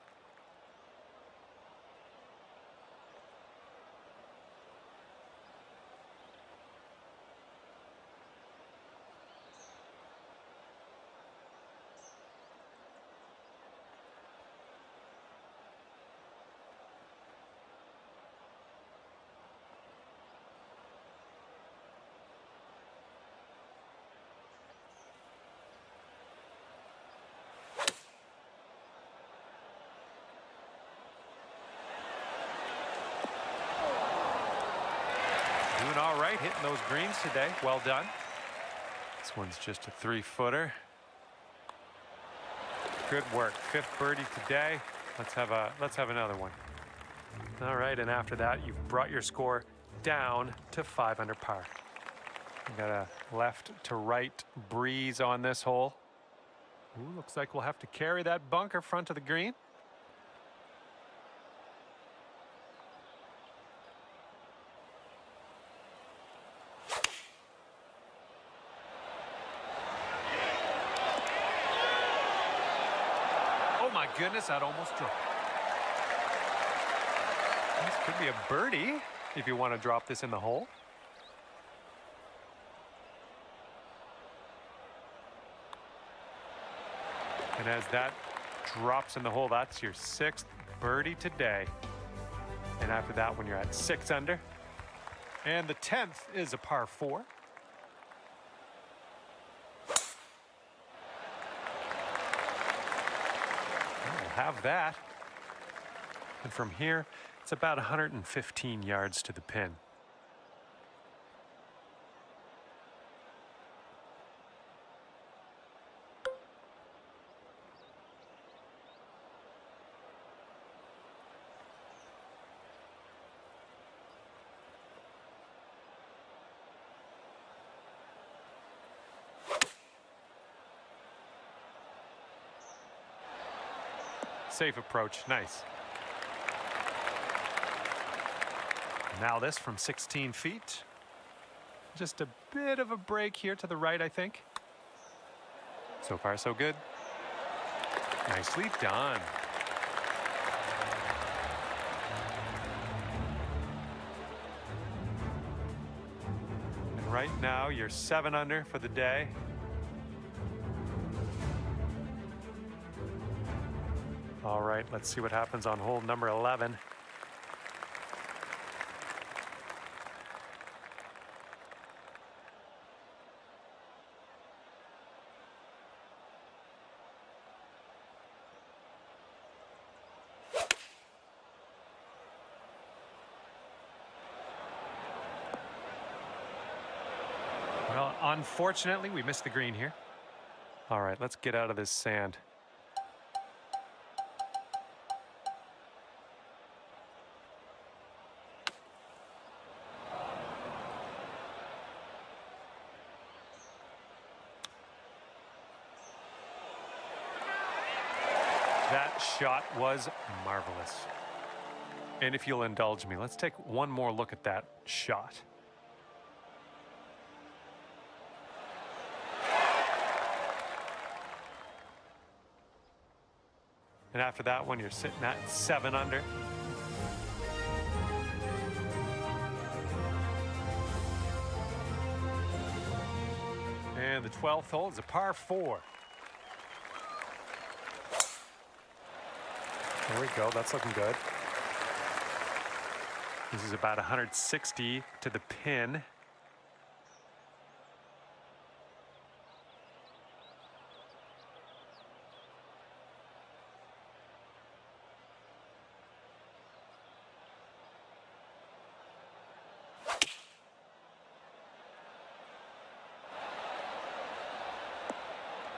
Doing all right, hitting those greens today. Well done. This one's just a 3-footer. Good work. 5th birdie today. Let's have another one. All right, and after that, you've brought your score down to 5 under par. You got a left to right breeze on this hole. Ooh, looks like we'll have to carry that bunker front of the green. Oh my goodness, that almost dropped. This could be a birdie if you want to drop this in the hole. And as that drops in the hole, that's your 6th birdie today. And after that one, you're at 6 under. And the 10th is a par 4. We'll have that. And from here, it's about 115 yards to the pin. Safe approach, nice. Now this from 16 feet. Just a bit of a break here to the right, I think. So far, so good. Nicely done. And right now, you're 7 under for the day. All right, let's see what happens on hole number 11. Well, unfortunately, we missed the green here. All right, let's get out of this sand. That shot was marvelous. And if you'll indulge me, let's take one more look at that shot. And after that one, you're sitting at 7 under. And the 12th hole is a par 4. There we go, that's looking good. This is about 160 to the pin.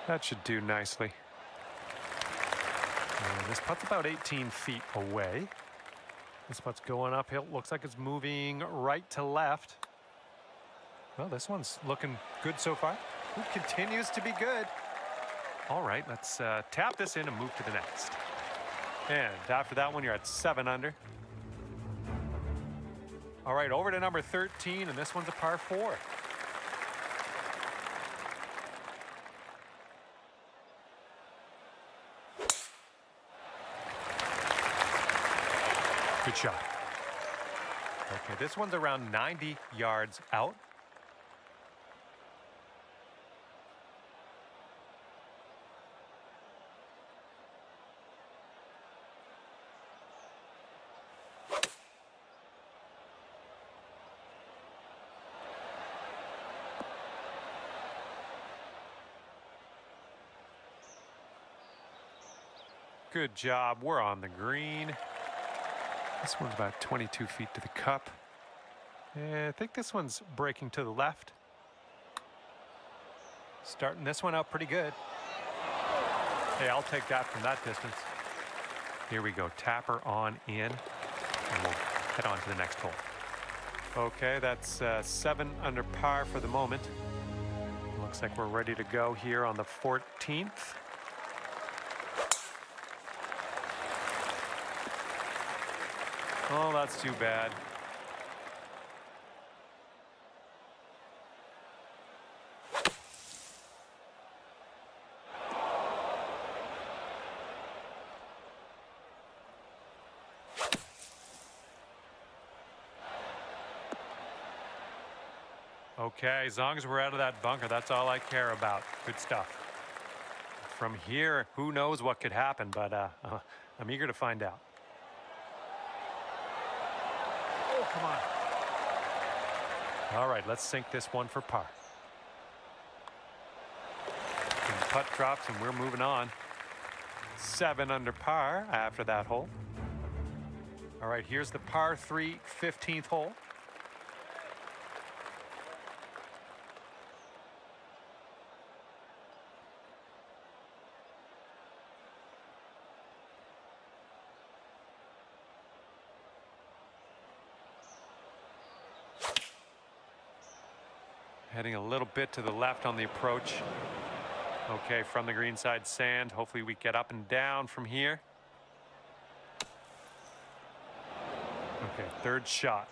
That should do nicely. And this putt's about 18 feet away. This putt's going uphill. Looks like it's moving right to left. Well, this one's looking good so far. It continues to be good. All right, let's tap this in and move to the next. And after that one, you're at 7 under. All right, over to number 13, and this one's a par 4. Good shot. Okay, this one's around 90 yards out. Good job. We're on the green. This one's about 22 feet to the cup. And I think this one's breaking to the left. Starting this one out pretty good. Hey, I'll take that from that distance. Here we go, tapper on in, and we'll head on to the next hole. Okay, that's 7 under par for the moment. Looks like we're ready to go here on the 14th. Oh, that's too bad. Okay, as long as we're out of that bunker, that's all I care about. Good stuff. From here, who knows what could happen, but I'm eager to find out. Come on. All right, let's sink this one for par. And the putt drops and we're moving on. 7 under par after that hole. All right, here's the par 3 15th hole. Heading a little bit to the left on the approach. Okay, from the green side sand. Hopefully we get up and down from here. Okay, third shot.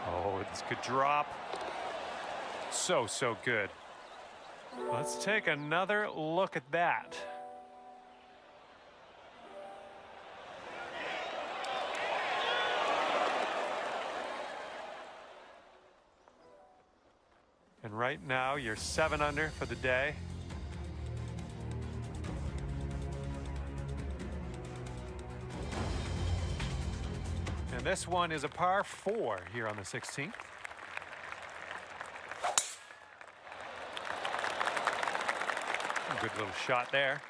Oh, this could drop. So good. Let's take another look at that. And right Right now, you're 7 under for the day. And this one is a par 4 here on the 16th. Good little shot there.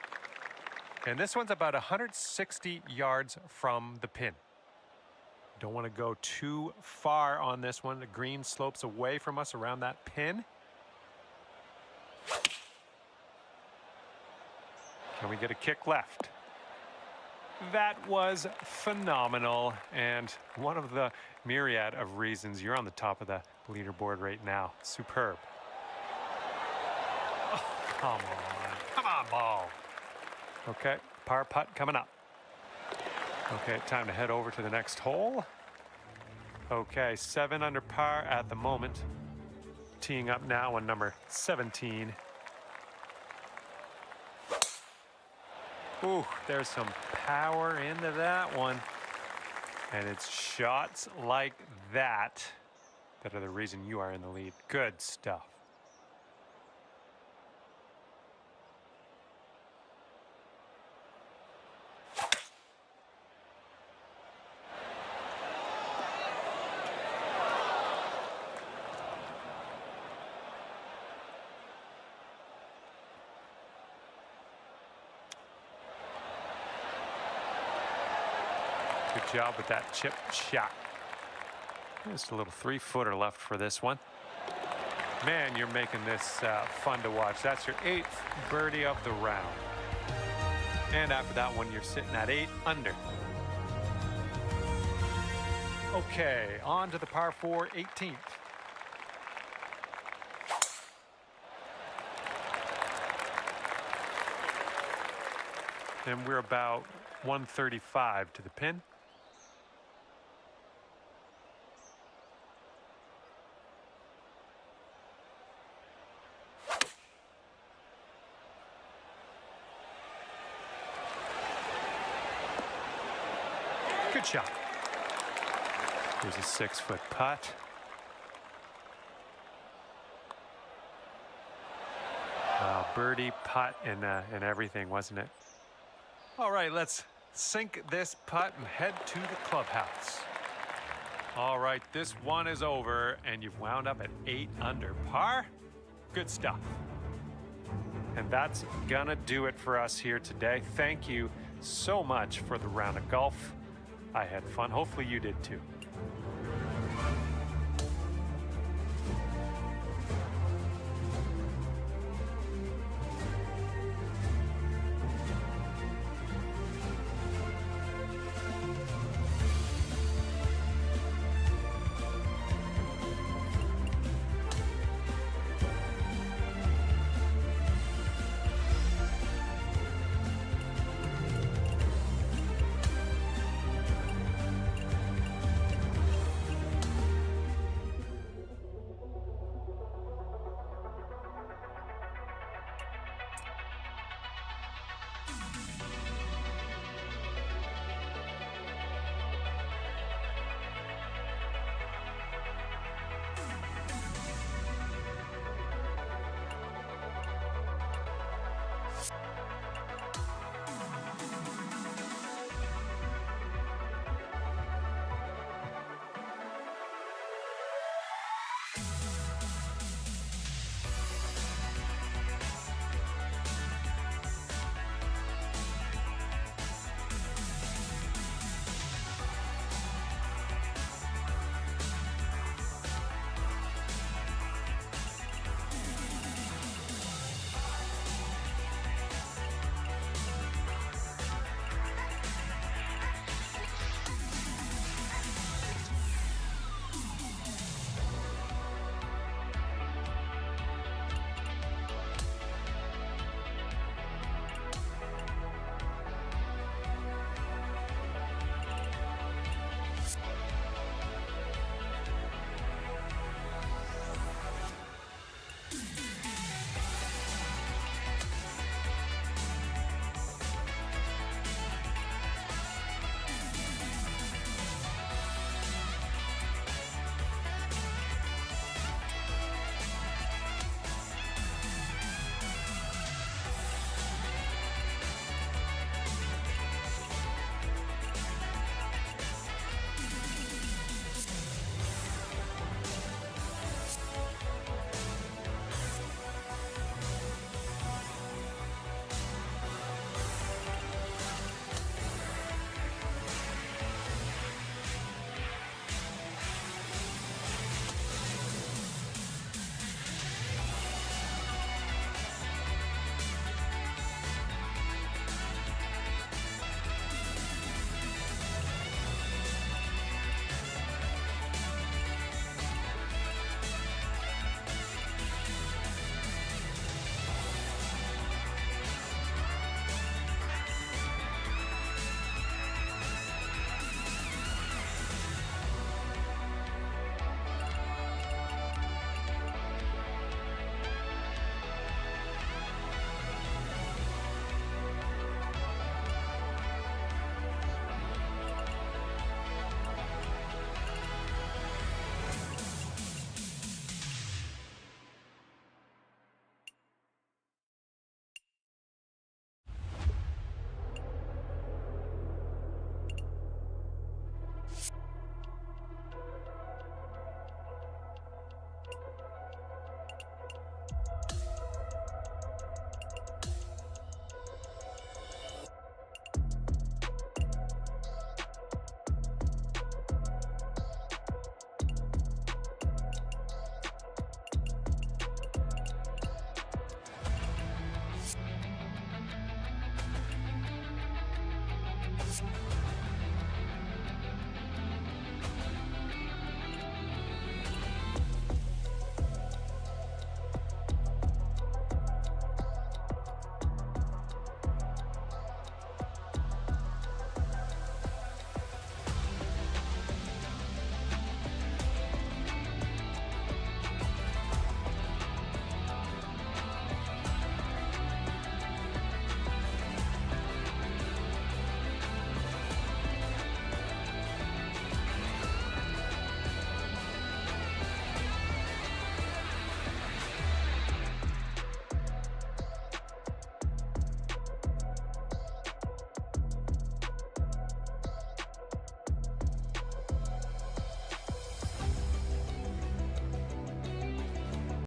And this one's about 160 yards from the pin. Don't want to go too far on this one. The green slopes away from us around that pin. Can we get a kick left? That was phenomenal, and one of the myriad of reasons you're on the top of the leaderboard right now. Superb. Oh, come on. Come on, ball. Okay, par putt coming up. Okay, time to head over to the next hole. Okay, 7 under par at the moment. Teeing up now on number 17. Ooh, there's some power into that one. And it's shots like that that are the reason you are in the lead. Good stuff. Good job with that chip shot. Just a little 3-footer left for this one. Man, you're making this fun to watch. That's your 8th birdie of the round. And after that one, you're sitting at 8 under. Okay, on to the par 4 18th. And we're about 135 to the pin. Good shot. Here's a 6-foot putt. Birdie, putt, and everything, wasn't it? All right, let's sink this putt and head to the clubhouse. All right, this one is over, and you've wound up at 8 under par. Good stuff. And that's gonna do it for us here today. Thank you so much for the round of golf. I had fun. Hopefully you did too.